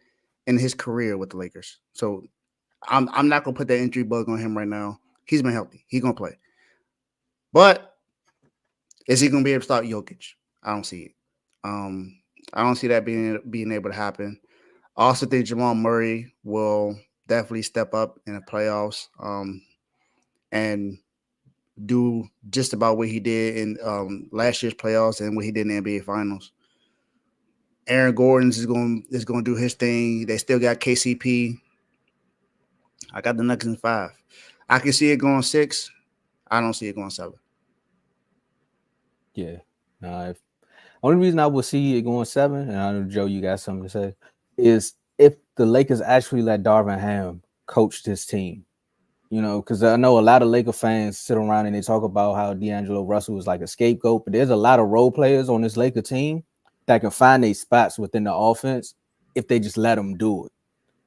in his career with the Lakers. So I'm not gonna put that injury bug on him right now. He's been healthy. He's gonna play. But is he gonna be able to stop Jokic? I don't see it. I don't see that being able to happen. I also think Jamal Murray will definitely step up in the playoffs and do just about what he did in last year's playoffs and what he did in the NBA Finals. Aaron Gordon is going to do his thing. They still got KCP. I got the Nuggets in 5. I can see it going 6. I don't see it going 7. Yeah. Only reason I would see it going 7, and I know, Joe, you got something to say, is if the Lakers actually let Darvin Ham coach this team. You know, because I know a lot of Laker fans sit around and they talk about how D'Angelo Russell was like a scapegoat, but there's a lot of role players on this Laker team that can find their spots within the offense if they just let them do it.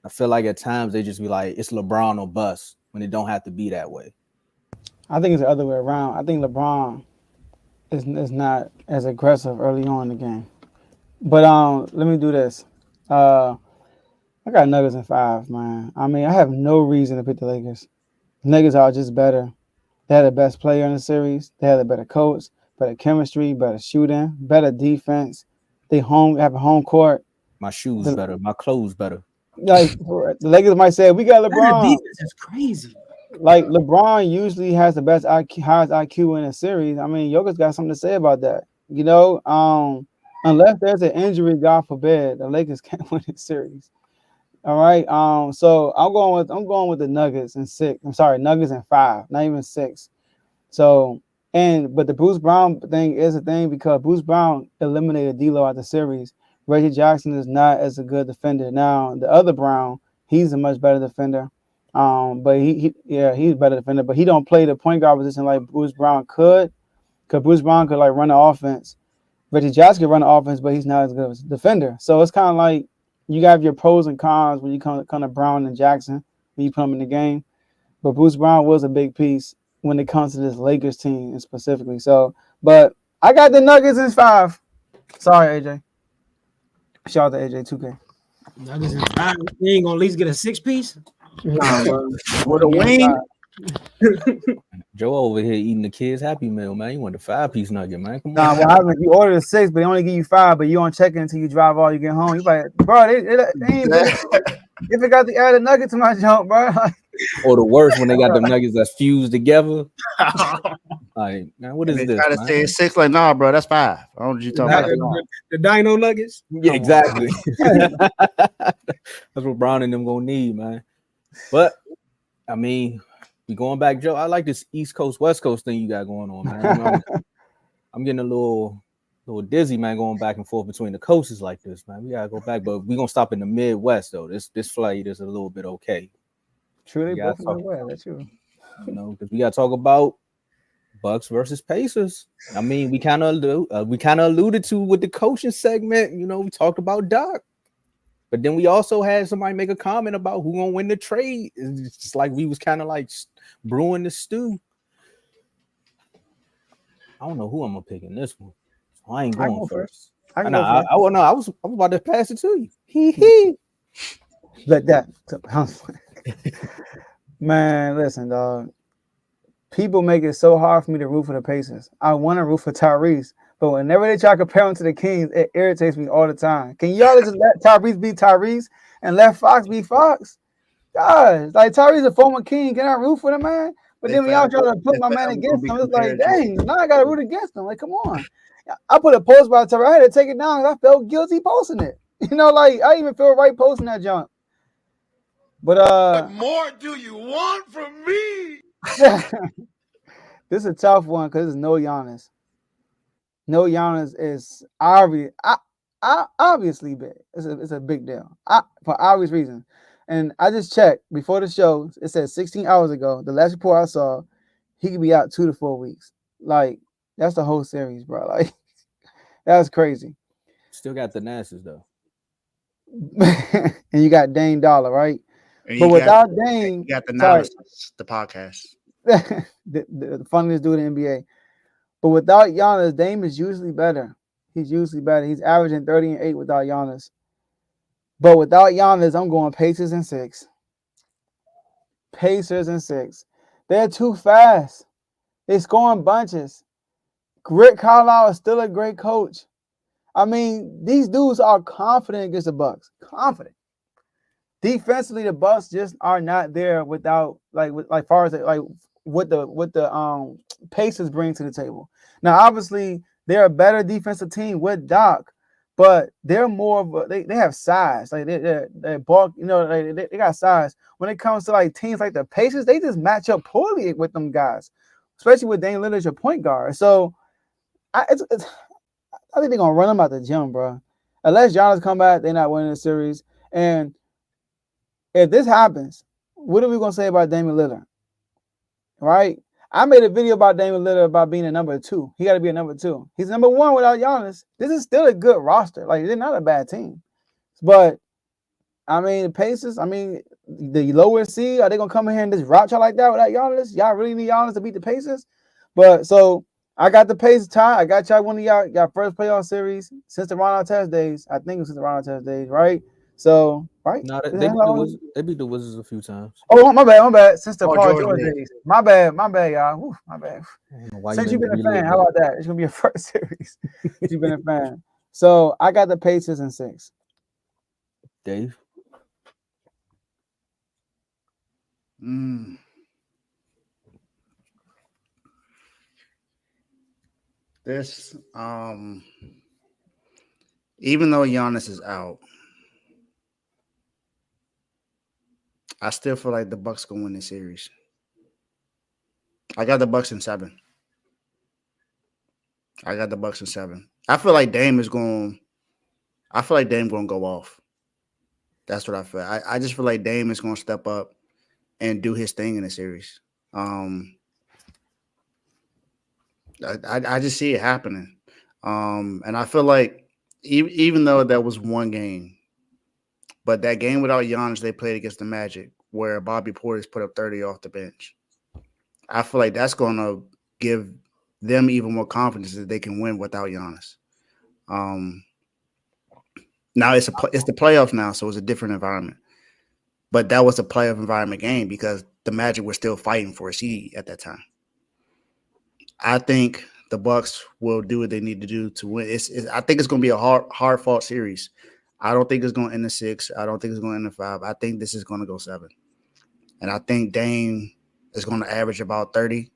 I feel like at times they just be like, it's LeBron or bust when it don't have to be that way. I think it's the other way around. I think LeBron is not as aggressive early on in the game. But let me do this. I got Nuggets in 5, man. I mean, I have no reason to pick the Lakers. The Nuggets are just better. They had the best player in the series. They had a better coach, better chemistry, better shooting, better defense. They have a home court. My shoes better. My clothes better. Like the Lakers might say, we got LeBron. That defense is crazy. Like LeBron usually has the best IQ, highest IQ in a series. I mean, Jokic's got something to say about that. You know, unless there's an injury, God forbid, the Lakers can't win this series. All right. So I'm going with the Nuggets in 6. I'm sorry, Nuggets in 5, not even 6. So but the Bruce Brown thing is a thing because Bruce Brown eliminated D'Lo out the series. Reggie Jackson is not as a good defender. Now the other Brown, he's a much better defender. But he's a better defender, but he don't play the point guard position like Bruce Brown could. Because Bruce Brown could like run the offense. Reggie Jackson could run the offense, but he's not as good as a defender. So it's kind of like you got your pros and cons when you kind of Brown and Jackson when you put them in the game. But Bruce Brown was a big piece when it comes to this Lakers team specifically. So, but I got the Nuggets in 5. Sorry, AJ. Shout out to AJ 2K. Nuggets in 5. You ain't gonna at least get a 6-piece. Nah, bro. With a wing. Joe over here eating the kids' Happy Meal, man. You want the 5-piece nugget, man? Come Nah, on. what happens? You order the 6, but they only give you 5, but you don't check it until you drive all you get home. You like, bro, they ain't if it got to add a nugget to my jump, bro. Or the worst when they got them nuggets that's fused together. Like, man, what is They this? try to Man? say it's 6, like, nah, bro, that's 5. I don't know what you talking about. The Dino Nuggets. Yeah, exactly. That's what Brown and them gonna need, man. But I mean, we going back, Joe. I like this East Coast, West Coast thing you got going on, man. You know, I'm getting a little dizzy, man, going back and forth between the coasts like this, man. We gotta go back, but we gonna stop in the Midwest though. This flight is a little bit okay. True, they both in the way. That's true. You know, because we gotta talk about Bucks versus Pacers. I mean, we kind of alluded to with the coaching segment. You know, we talked about Doc, but then we also had somebody make a comment about who gonna win the trade. It's just like we was kind of like brewing the stew. I don't know who I'm gonna pick in this one. So I ain't going first. I was about to pass it to you. Let that. Man, listen, dog. People make it so hard for me to root for the Pacers. I want to root for Tyrese, but whenever they try to compare him to the Kings, it irritates me all the time. Can y'all just let Tyrese be Tyrese and let Fox be Fox? God, like Tyrese a former King. Can I root for the man? But then when y'all try to put my man against him, it's like, dang, now I got to root against him. Like, come on. I put a post about Tyrese. I had to take it down because I felt guilty posting it. You know, like I even feel right posting that junk. But What more do you want from me? This is a tough one because it's no Giannis. No Giannis is obviously big. It's a big deal for obvious reasons. And I just checked before the show. It said 16 hours ago. The last report I saw, he could be out 2 to 4 weeks. Like that's the whole series, bro. Like that's crazy. Still got the Nasses though. And you got Dame Dollar, right? But without Dame, you got the analysis, the podcast. the funniest dude in the NBA. But without Giannis, Dame is usually better. He's usually better. He's averaging 30 and 8 without Giannis. But without Giannis, I'm going Pacers and 6. Pacers and 6. They're too fast. They're scoring bunches. Rick Carlisle is still a great coach. I mean, these dudes are confident against the Bucks. Confident. Defensively, the Bucks just are not there without like far as like what the Pacers bring to the table. Now, obviously, they're a better defensive team with Doc, but they're more of they have size. Like they're bulk, you know, they got size. When it comes to like teams like the Pacers, they just match up poorly with them guys, especially with Dame Lillard, your point guard. So I think they're gonna run them out the gym, bro. Unless Giannis come back, they're not winning the series. And if this happens, what are we gonna say about Damian Lillard? Right? I made a video about Damian Lillard about being a number 2. He got to be a number 2. He's number 1 without Giannis. This is still a good roster. Like they're not a bad team. But I mean, the Pacers. I mean, the lower seed, are they gonna come in here and just route y'all like that without Giannis? Y'all really need Giannis to beat the Pacers? But so I got the Pacers tie. I got y'all one of y'all first playoff series since the Ron Artest days. I think it was since the Ron Artest days, right? So, right? No, they beat the Wizards a few times. Oh, my bad. Since the Paul George days. My bad, y'all. Whew, my bad. Since you've been a fan, how about that? It's gonna be a first series. You've been a fan. So I got the Pacers in 6. Dave. This even though Giannis is out, I still feel like the Bucks gonna win the series. I got the Bucks in 7. I feel like Dame gonna go off. That's what I feel. I just feel like Dame is gonna step up and do his thing in the series. I just see it happening. And I feel like even though that was one game, But that game without Giannis they played against the Magic, where Bobby Portis put up 30 off the bench, I feel like that's going to give them even more confidence that they can win without Giannis. Now it's the playoffs now, so it's a different environment. But that was a playoff environment game because the Magic were still fighting for a seed at that time. I think the Bucks will do what they need to do to win. I think it's going to be a hard fought series. I don't think it's going to end in 6. I don't think it's going to end in 5. I think this is going to go 7. And I think Dame is going to average about 30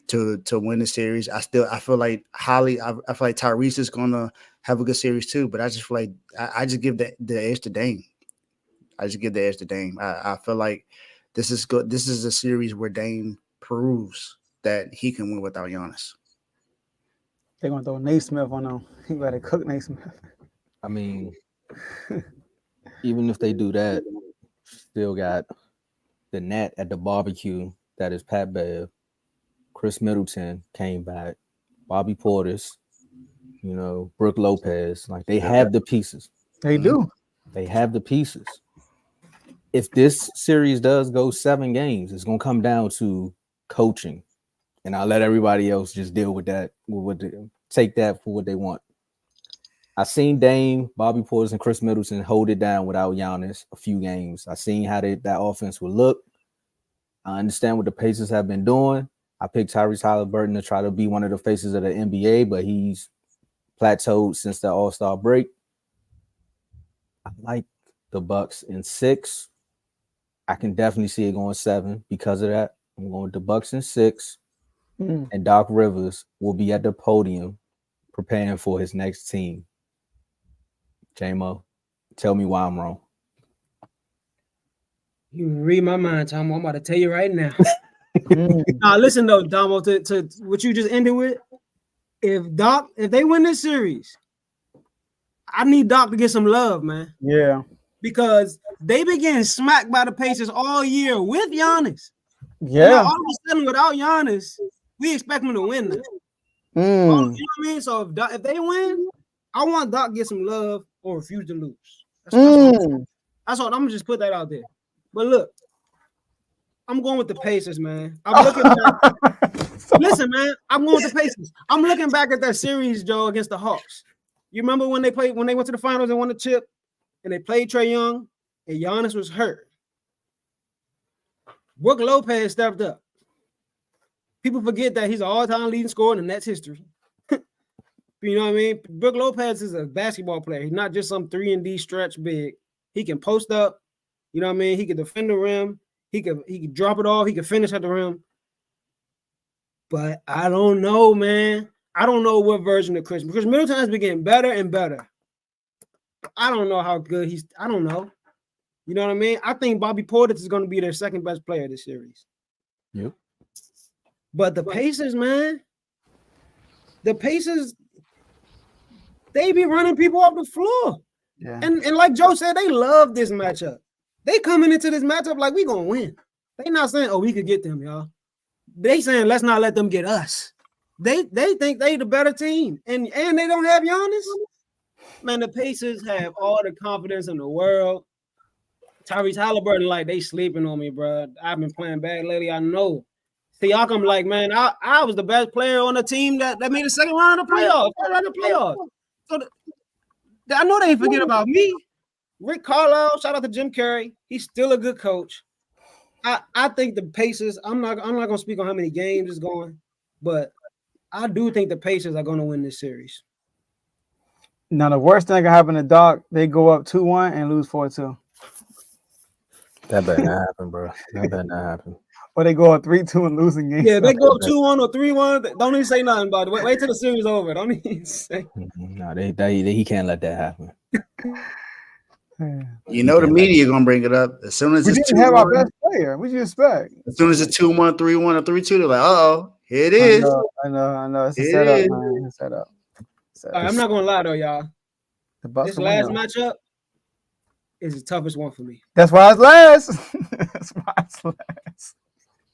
to win the series. I feel like I feel like Tyrese is going to have a good series too, but I just feel like I just give the edge to Dame. I feel like this is good. This is a series where Dame proves that he can win without Giannis. They're going to throw Naismith on them. He better cook Naismith. I mean, even if they do that, still got the net at the barbecue. That is Pat Bev. Chris Middleton came back. Bobby Portis, Brooke Lopez. Like, they have the pieces. They do. They have the pieces. If this series does go 7 games, it's going to come down to coaching. And I'll let everybody else just deal with that. Take that for what they want. I seen Dame, Bobby Portis, and Chris Middleton hold it down without Giannis a few games. I seen how that offense would look. I understand what the Pacers have been doing. I picked Tyrese Halliburton to try to be one of the faces of the NBA, but he's plateaued since the All-Star break. I like the Bucks in 6. I can definitely see it going 7 because of that. I'm going with the Bucks in 6. And Doc Rivers will be at the podium preparing for his next team. J-Mo, tell me why I'm wrong. You read my mind, Tom. I'm about to tell you right now. Listen though, Damo, to what you just ended with. If they win this series, I need Doc to get some love, man. Yeah. Because they've been getting smacked by the Pacers all year with Giannis. Yeah. All of a sudden, without Giannis, we expect them to win now. You know what I mean? So if they win, I want Doc to get some love or refuse to lose. That's all. I'm gonna just put that out there. But look, I'm going with the Pacers, man. I'm looking back. Listen, man, I'm going with the Pacers. I'm looking back at that series, Joe, against the Hawks. You remember when they went to the finals and won the chip, and they played Trae Young, and Giannis was hurt. Brooke Lopez stepped up. People forget that he's an all-time leading scorer in the Nets history. You know what I mean? Brooke Lopez is a basketball player. He's not just some 3-and-D stretch big. He can post up. You know what I mean? He can defend the rim. He can drop it off. He can finish at the rim. But I don't know, man. I don't know what version of Chris. Because Middleton has been getting better and better. I don't know how good I don't know. You know what I mean? I think Bobby Portis is going to be their second best player this series. Yep. But the Pacers, man, they be running people off the floor. Yeah. And like Joe said, they love this matchup. They coming into this matchup like we gonna win. They not saying, oh, we could get them, y'all. They saying, let's not let them get us. They think they the better team. And they don't have Giannis. Man, the Pacers have all the confidence in the world. Tyrese Halliburton, like, they sleeping on me, bro. I've been playing bad lately, I know. Siakam, like, man, I was the best player on the team that made the second round of playoffs. So I know they ain't forget about me. Rick Carlisle, shout out to Jim Carrey. He's still a good coach. I think the Pacers, I'm not gonna speak on how many games it's going, but I do think the Pacers are gonna win this series. Now the worst thing that can happen to Doc, they go up 2-1 and lose 4-2. That better not happen, bro. That better not happen. Or they go up 3-2 and losing games. Yeah, they go up 2-1 or 3-1. Don't even say nothing about it. Wait till the series over. Don't even say. No, he can't let that happen. You know the media gonna bring it up as soon as we it's didn't have our best player. What you expect? As soon as it's 2-1, 3-1, or 3-2, they're like, "Uh-oh, here it is." I know. It's a setup, man. It's a setup. All right, I'm not gonna lie though, y'all. This last matchup is the toughest one for me. That's why it's last. That's why it's last.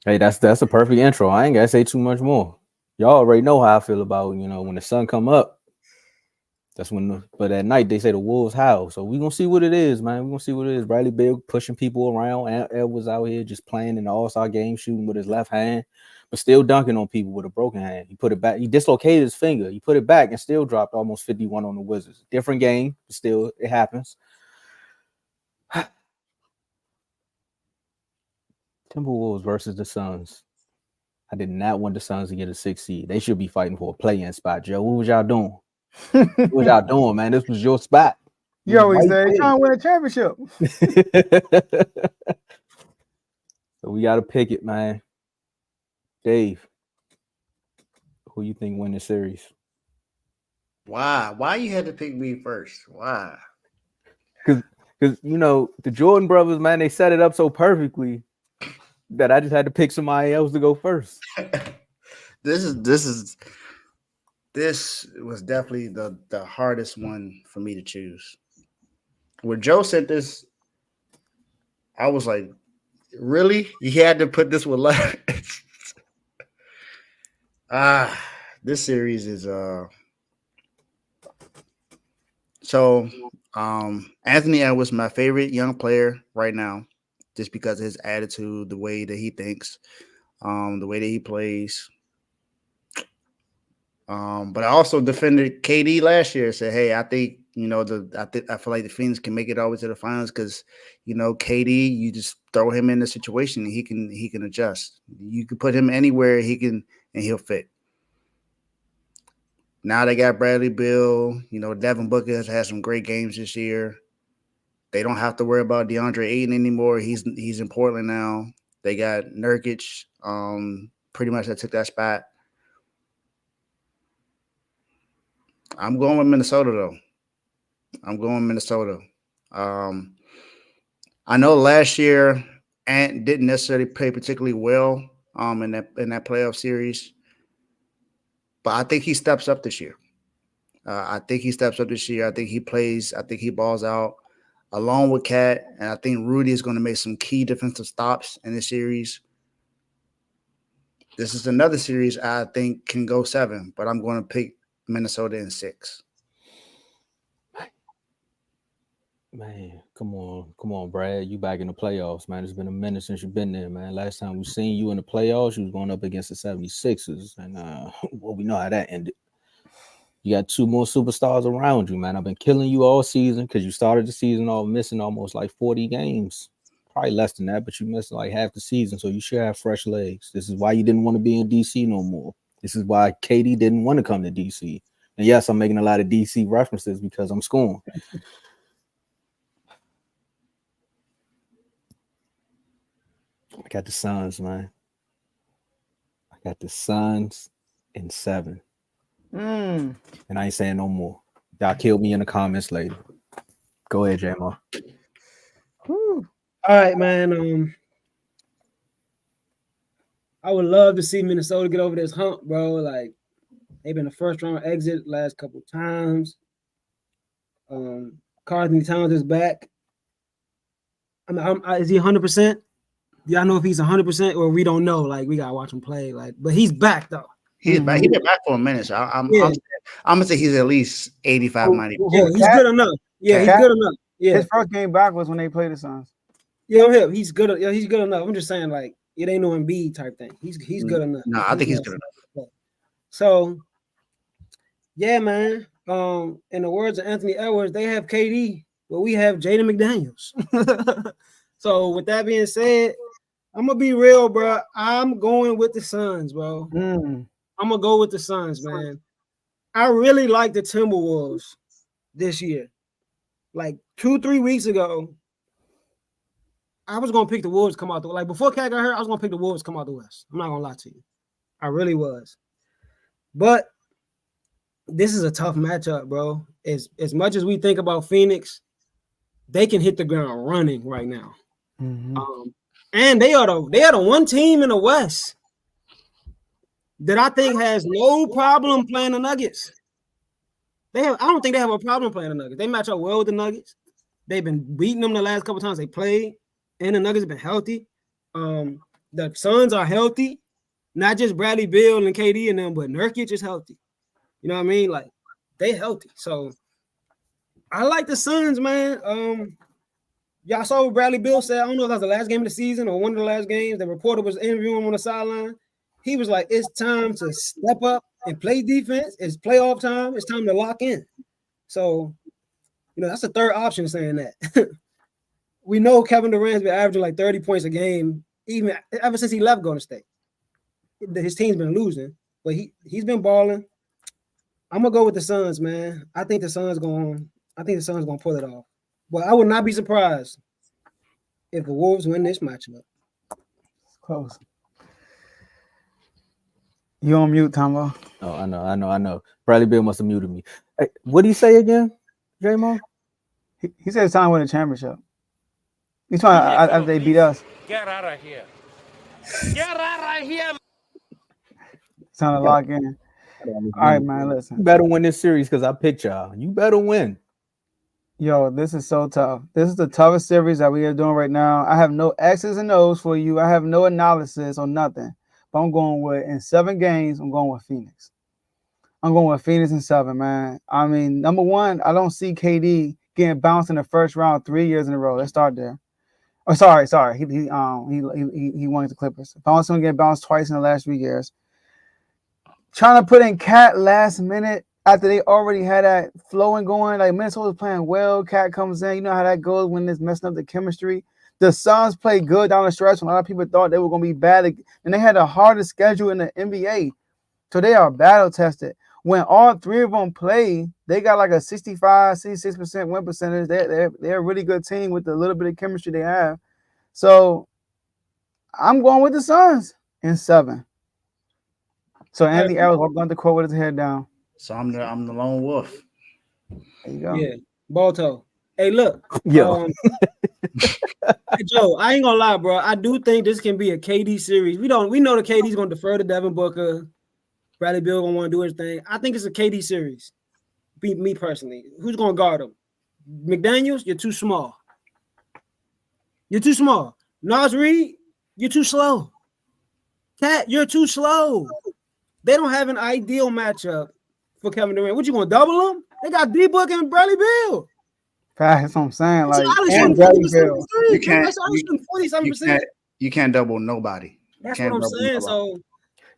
Hey, that's a perfect intro. I ain't gotta say too much more. Y'all already know how I feel about when the sun come up. That's when, but at night they say the wolves howl. So we gonna see what it is, man. We gonna see what it is. Bradley Beal pushing people around. Ed was out here just playing in the All-Star game, shooting with his left hand, but still dunking on people with a broken hand. He put it back. He dislocated his finger. He put it back and still dropped almost 51 on the Wizards. Different game, but still it happens. Timberwolves versus the Suns. I did not want the Suns to get a 6 seed. They should be fighting for a play-in spot, Joe. What was y'all doing? What y'all doing, man? This was your spot. You always say, trying to win a championship. So we got to pick it, man. Dave, who you think win the series? Why? Why you had to pick me first? Why? Because you know the Jordan brothers, man, they set it up so perfectly that I just had to pick somebody else to go first. This was definitely the hardest one for me to choose. When Joe said this, I was like, really? You had to put this one left? This series is Anthony Edwards, my favorite young player right now, just because of his attitude, the way that he thinks, the way that he plays. But I also defended KD last year. Said, hey, I think I feel like the Phoenix can make it all the way to the finals because KD, you just throw him in the situation and he can adjust. You can put him anywhere and he'll fit. Now they got Bradley Beal. Devin Booker has had some great games this year. They don't have to worry about DeAndre Ayton anymore. He's in Portland now. They got Nurkic. Pretty much that took that spot. I'm going with Minnesota, though. I'm going with Minnesota. I know last year Ant didn't necessarily play particularly well in that playoff series, but I think he steps up this year. I think he balls out along with Cat, and I think Rudy is going to make some key defensive stops in this series. This is another series I think can go 7, but I'm going to pick Minnesota in 6. Man, come on, Brad. You back in the playoffs, man. It's been a minute since you've been there, man. Last time we seen you in the playoffs, you was going up against the 76ers, and well, we know how that ended. You got 2 more superstars around you, man. I've been killing you all season because you started the season all missing almost like 40 games. Probably less than that, but you missed like half the season, so you should have fresh legs. This is why you didn't want to be in DC no more. This is why KD didn't want to come to DC. And yes, I'm making a lot of DC references because I'm scoring. I got the Suns, man. I got the Suns in 7. And I ain't saying no more. Y'all kill me in the comments later. Go ahead, J-Mo. All right, man. I would love to see Minnesota get over this hump, bro. Like, they've been a first-round exit last couple times. Carlton Towns is back. Is he 100%? Y'all know if he's 100% or we don't know. Like, we gotta watch him play. Like, but he's back though. He's back. He's been back for a minute. So I'm gonna say he's at least 85, 90. Yeah, he's good enough. Yeah, he's good enough. Yeah, his first game back was when they played the Suns. Yeah, he's good. Yeah, he's good enough. I'm just saying, like, it ain't no Embiid type thing. He's good enough. No, I think he's good enough. So, yeah, man. In the words of Anthony Edwards, they have KD, but we have Jaden McDaniels. So, with that being said, I'm gonna be real, bro. I'm going with the Suns, bro. I'm gonna go with the Suns, man. I really like the Timberwolves this year. Like 2-3 weeks ago, I was gonna pick the Wolves come out the like before Cat got hurt. I was gonna pick the Wolves come out the West. I'm not gonna lie to you, I really was. But this is a tough matchup, bro. As much as we think about Phoenix, they can hit the ground running right now. And they are the one team in the West that I think has no problem playing the Nuggets. I don't think they have a problem playing the Nuggets. They match up well with the Nuggets. They've been beating them the last couple times they played, and the Nuggets have been healthy. The Suns are healthy, not just Bradley Beal and KD and them, but Nurkic is healthy. You know what I mean? Like, they healthy. So I like the Suns, man. Y'all saw what Bradley Beal said. I don't know if that was the last game of the season or one of the last games. The reporter was interviewing him on the sideline. He was like, "It's time to step up and play defense. It's playoff time. It's time to lock in." So, that's the third option saying that. We know Kevin Durant's been averaging like 30 points a game, even ever since he left Golden State. His team's been losing, but he's been balling. I'm gonna go with the Suns, man. I think the Suns gonna pull it off. But I would not be surprised if the Wolves win this matchup. Close. You on mute, Tomo? Oh, I know. Bradley Beal must have muted me. Hey, what did he say again, J-Mo? He said it's time to win a championship. He's trying after they beat us. Get out of here. Get out of here. It's time to lock in. All right, man, listen. You better win this series because I picked y'all. You better win. Yo, this is so tough. This is the toughest series that we are doing right now. I have no X's and O's for you. I have no analysis on nothing. But I'm going with, in 7 games, I'm going with Phoenix. I'm going with Phoenix in 7, man. I mean, number one, I don't see KD getting bounced in the first round 3 years in a row. Let's start there. Oh, sorry. He won with the Clippers. If I was going to get bounced twice in the last 3 years. Trying to put in Cat last minute after they already had that flowing going. Like, Minnesota's playing well. Cat comes in. You know how that goes when it's messing up the chemistry. The Suns played good down the stretch when a lot of people thought they were going to be bad. And they had the hardest schedule in the NBA. So they are battle tested. When all 3 of them play, they got like a 65, 66% win percentage. They're a really good team with the little bit of chemistry they have. So I'm going with the Suns in 7. So Anthony Edwards walked on the court with his head down. So I'm the lone wolf. There you go. Yeah, Balto. Hey, look. Yo. Hey, Joe, I ain't gonna lie, bro. I do think this can be a KD series. We know the KD's gonna defer to Devin Booker. Bradley Beal gonna want to do his thing. I think it's a KD series. Beat me personally. Who's gonna guard him? McDaniels, you're too small. You're too small. Nas Reed, you're too slow. Cat, you're too slow. They don't have an ideal matchup for Kevin Durant. What, you gonna double them? They got D-Book and Bradley Beal. That's what I'm saying. Like, and Bradley Beal. You can't double nobody. That's what I'm saying. So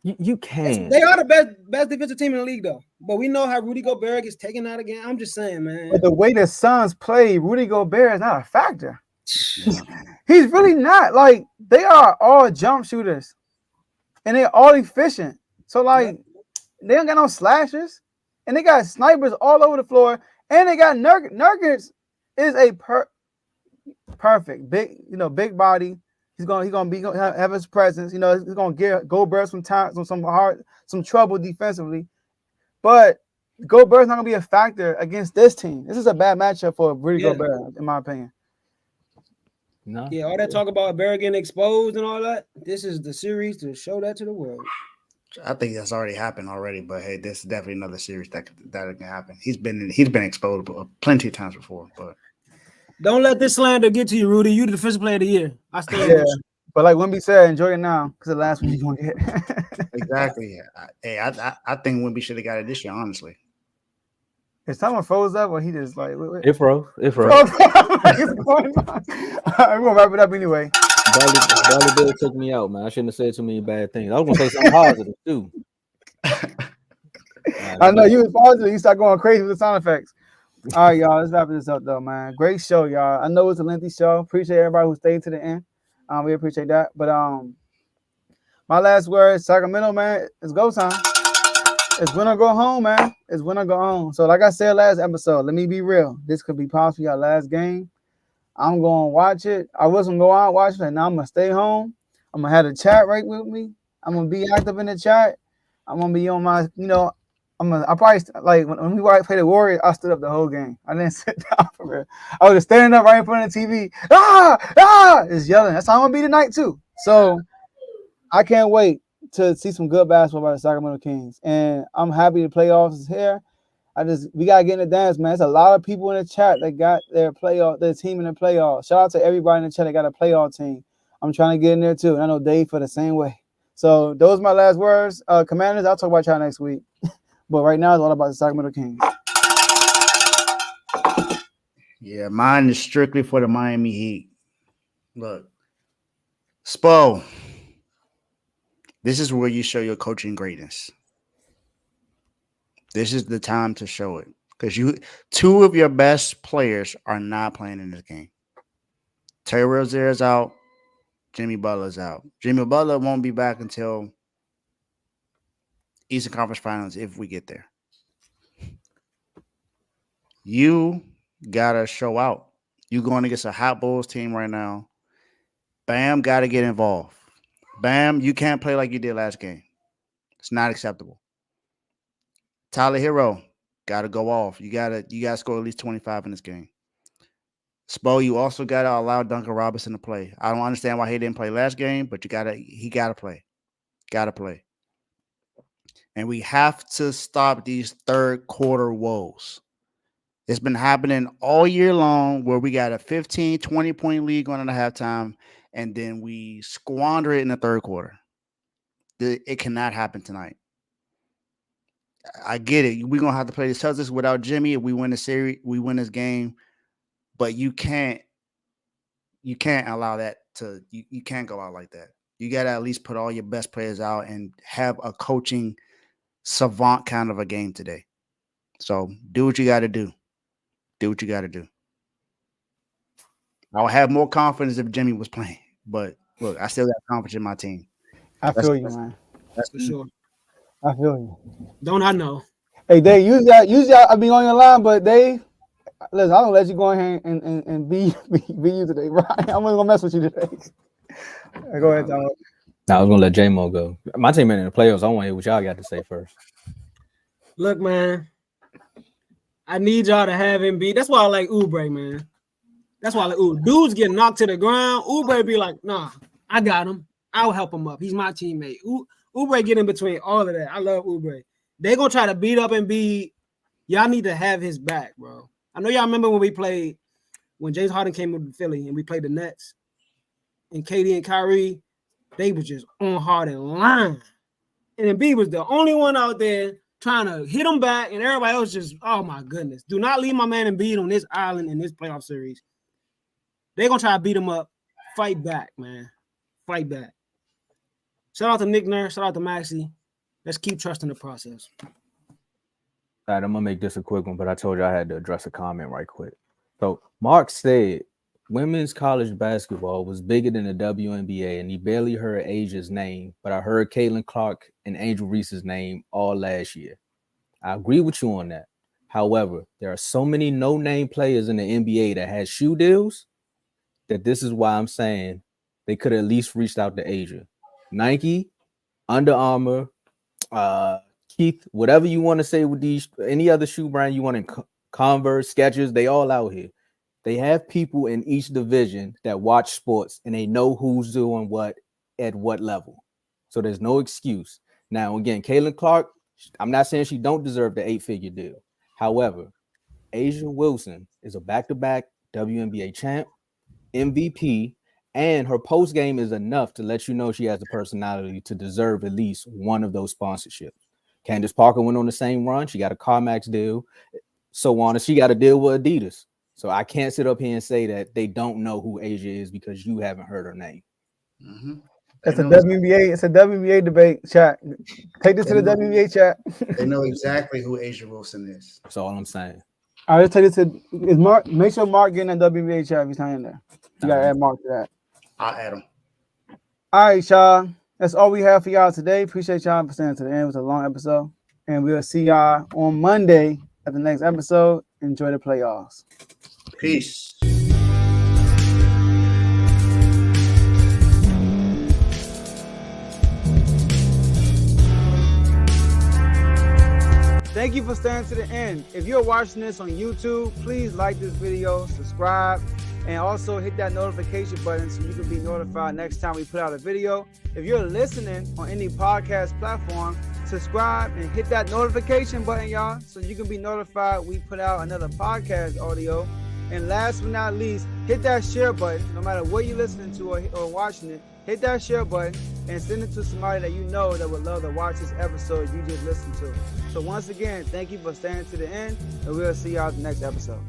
you can. They are the best defensive team in the league, though. But we know how Rudy Gobert gets taken out again. I'm just saying, man. But the way the Suns play, Rudy Gobert is not a factor. He's really not. Like, they are all jump shooters, and they're all efficient. So, like, they don't got no slashes, and they got snipers all over the floor, and they got Nurkic is a perfect big body. He's gonna have his presence. He's gonna give Gobert some trouble defensively, but Gobert's not gonna be a factor against this team. This is a bad matchup for Rudy Gobert, in my opinion. No. Yeah, all that talk about Barrett getting exposed and all that. This is the series to show that to the world. I think that's already happened already, but hey, this is definitely another series that can happen. He's been exposed plenty of times before, but don't let this slander get to you, Rudy. You the defensive player of the year. I still but like Wemby said, enjoy it now because the last one you're gonna get. Exactly. I think Wemby should have got it this year, honestly. Is someone froze up or he just like It froze. All right, we're gonna wrap it up anyway. Bradley Beal took me out, man. I shouldn't have said too many bad things. I was gonna say something positive too. I know you was positive. You start going crazy with the sound effects. All right, y'all. Let's wrap this up, though, man. Great show, y'all. I know it's a lengthy show. Appreciate everybody who stayed to the end. We appreciate that. But my last word, Sacramento, man, it's go time. It's win or go home, man. It's win or go home. So, like I said last episode, let me be real. This could be possibly our last game. I'm going to watch it. I was going to go out and watch it, and now I'm going to stay home. I'm going to have the chat right with me. I'm going to be active in the chat. I'm going to be on my, I probably, like, when we played the Warriors, I stood up the whole game. I didn't sit down for real. I was just standing up right in front of the TV. It's yelling. That's how I'm going to be tonight, too. So, I can't wait to see some good basketball by the Sacramento Kings. And I'm happy the playoffs is here. We gotta get in the dance, man. There's a lot of people in the chat that got their team in the playoffs. Shout out to everybody in the chat that got a playoff team. I'm trying to get in there too. And I know Dave for the same way. So those are my last words. Commanders, I'll talk about y'all next week. But right now it's all about the Sacramento Kings. Yeah, mine is strictly for the Miami Heat. Look, Spo, this is where you show your coaching greatness. This is the time to show it because two of your best players are not playing in this game. Terry Rozier is out. Jimmy Butler's out. Jimmy Butler won't be back until Eastern Conference Finals if we get there. You gotta show out. You going against a hot Bulls team right now. Bam gotta get involved. Bam, you can't play like you did last game. It's not acceptable. Tyler Hero gotta go off. You gotta score at least 25 in this game. Spo, you also gotta allow Duncan Robinson to play. I don't understand why he didn't play last game, but he gotta play. Gotta play. And we have to stop these third quarter woes. It's been happening all year long where we got a 15, 20-point lead going into halftime, and then we squander it in the third quarter. It cannot happen tonight. I get it. We're going to have to play the Celtics without Jimmy if we win the series, we win this game. But you can't allow that to – you can't go out like that. You got to at least put all your best players out and have a coaching savant kind of a game today. So do what you got to do. Do what you got to do. I would have more confidence if Jimmy was playing. But, look, I still got confidence in my team. I feel you, man. That's for sure. I feel you. Don't I know? Hey, Dave, use that. I be on your line, but Dave, listen, I don't let you go in here and be you today, right? I'm gonna mess with you today. Go ahead, Tom. I was gonna let J-Mo go. My team ain't in the playoffs. I want to hear what y'all got to say first. Look, man, I need y'all to have him be. That's why I like Oubre, man. That's why I like Oubre. Dudes get knocked to the ground. Oubre be like, nah, I got him. I'll help him up. He's my teammate. Oubre get in between all of that. I love Oubre. They're going to try to beat up Embiid. Y'all need to have his back, bro. I know y'all remember when James Harden came to Philly and we played the Nets and KD and Kyrie, they was just on Harden line. And Embiid was the only one out there trying to hit him back, and everybody else just, oh, my goodness. Do not leave my man Embiid on this island in this playoff series. They're going to try to beat him up. Fight back, man. Fight back. Shout out to Nick Nurse. Shout out to Maxey. Let's keep trusting the process. All right, I'm going to make this a quick one, but I told you I had to address a comment right quick. So Mark said women's college basketball was bigger than the WNBA, and he barely heard Asia's name, but I heard Caitlin Clark and Angel Reese's name all last year. I agree with you on that. However, there are so many no-name players in the NBA that has shoe deals that this is why I'm saying they could have at least reached out to Asia. Nike, Under Armour, Keith, whatever you want to say with these, any other shoe brand you want in Converse, Skechers, they all out here. They have people in each division that watch sports and they know who's doing what at what level. So there's no excuse. Now, again, Caitlin Clark, I'm not saying she don't deserve the 8-figure deal. However, Asia Wilson is a back-to-back WNBA champ, MVP, and her post game is enough to let you know she has the personality to deserve at least one of those sponsorships. Candace Parker went on the same run. She got a CarMax deal, so on, and she got a deal with Adidas. So I can't sit up here and say that they don't know who Asia is because you haven't heard her name. Mm-hmm. It's a WNBA. It's a WNBA debate chat. Take this to the WNBA chat. They know exactly who Asia Wilson is. That's all I'm saying. All right, let's take this to is Mark. Make sure Mark get in that WNBA chat if he's not in there. You gotta add Mark to that. I'll add him. All right, y'all. That's all we have for y'all today. Appreciate y'all for staying to the end. It was a long episode, and we'll see y'all on Monday at the next episode. Enjoy the playoffs. Peace. Thank you for staying to the end. If you're watching this on YouTube, please like this video, subscribe, and also hit that notification button so you can be notified next time we put out a video. If you're listening on any podcast platform, subscribe and hit that notification button, y'all, so you can be notified we put out another podcast audio. And last but not least, hit that share button. No matter what you're listening to or watching it, hit that share button and send it to somebody that you know that would love to watch this episode you just listened to. So once again, thank you for staying to the end, and we'll see y'all at the next episode.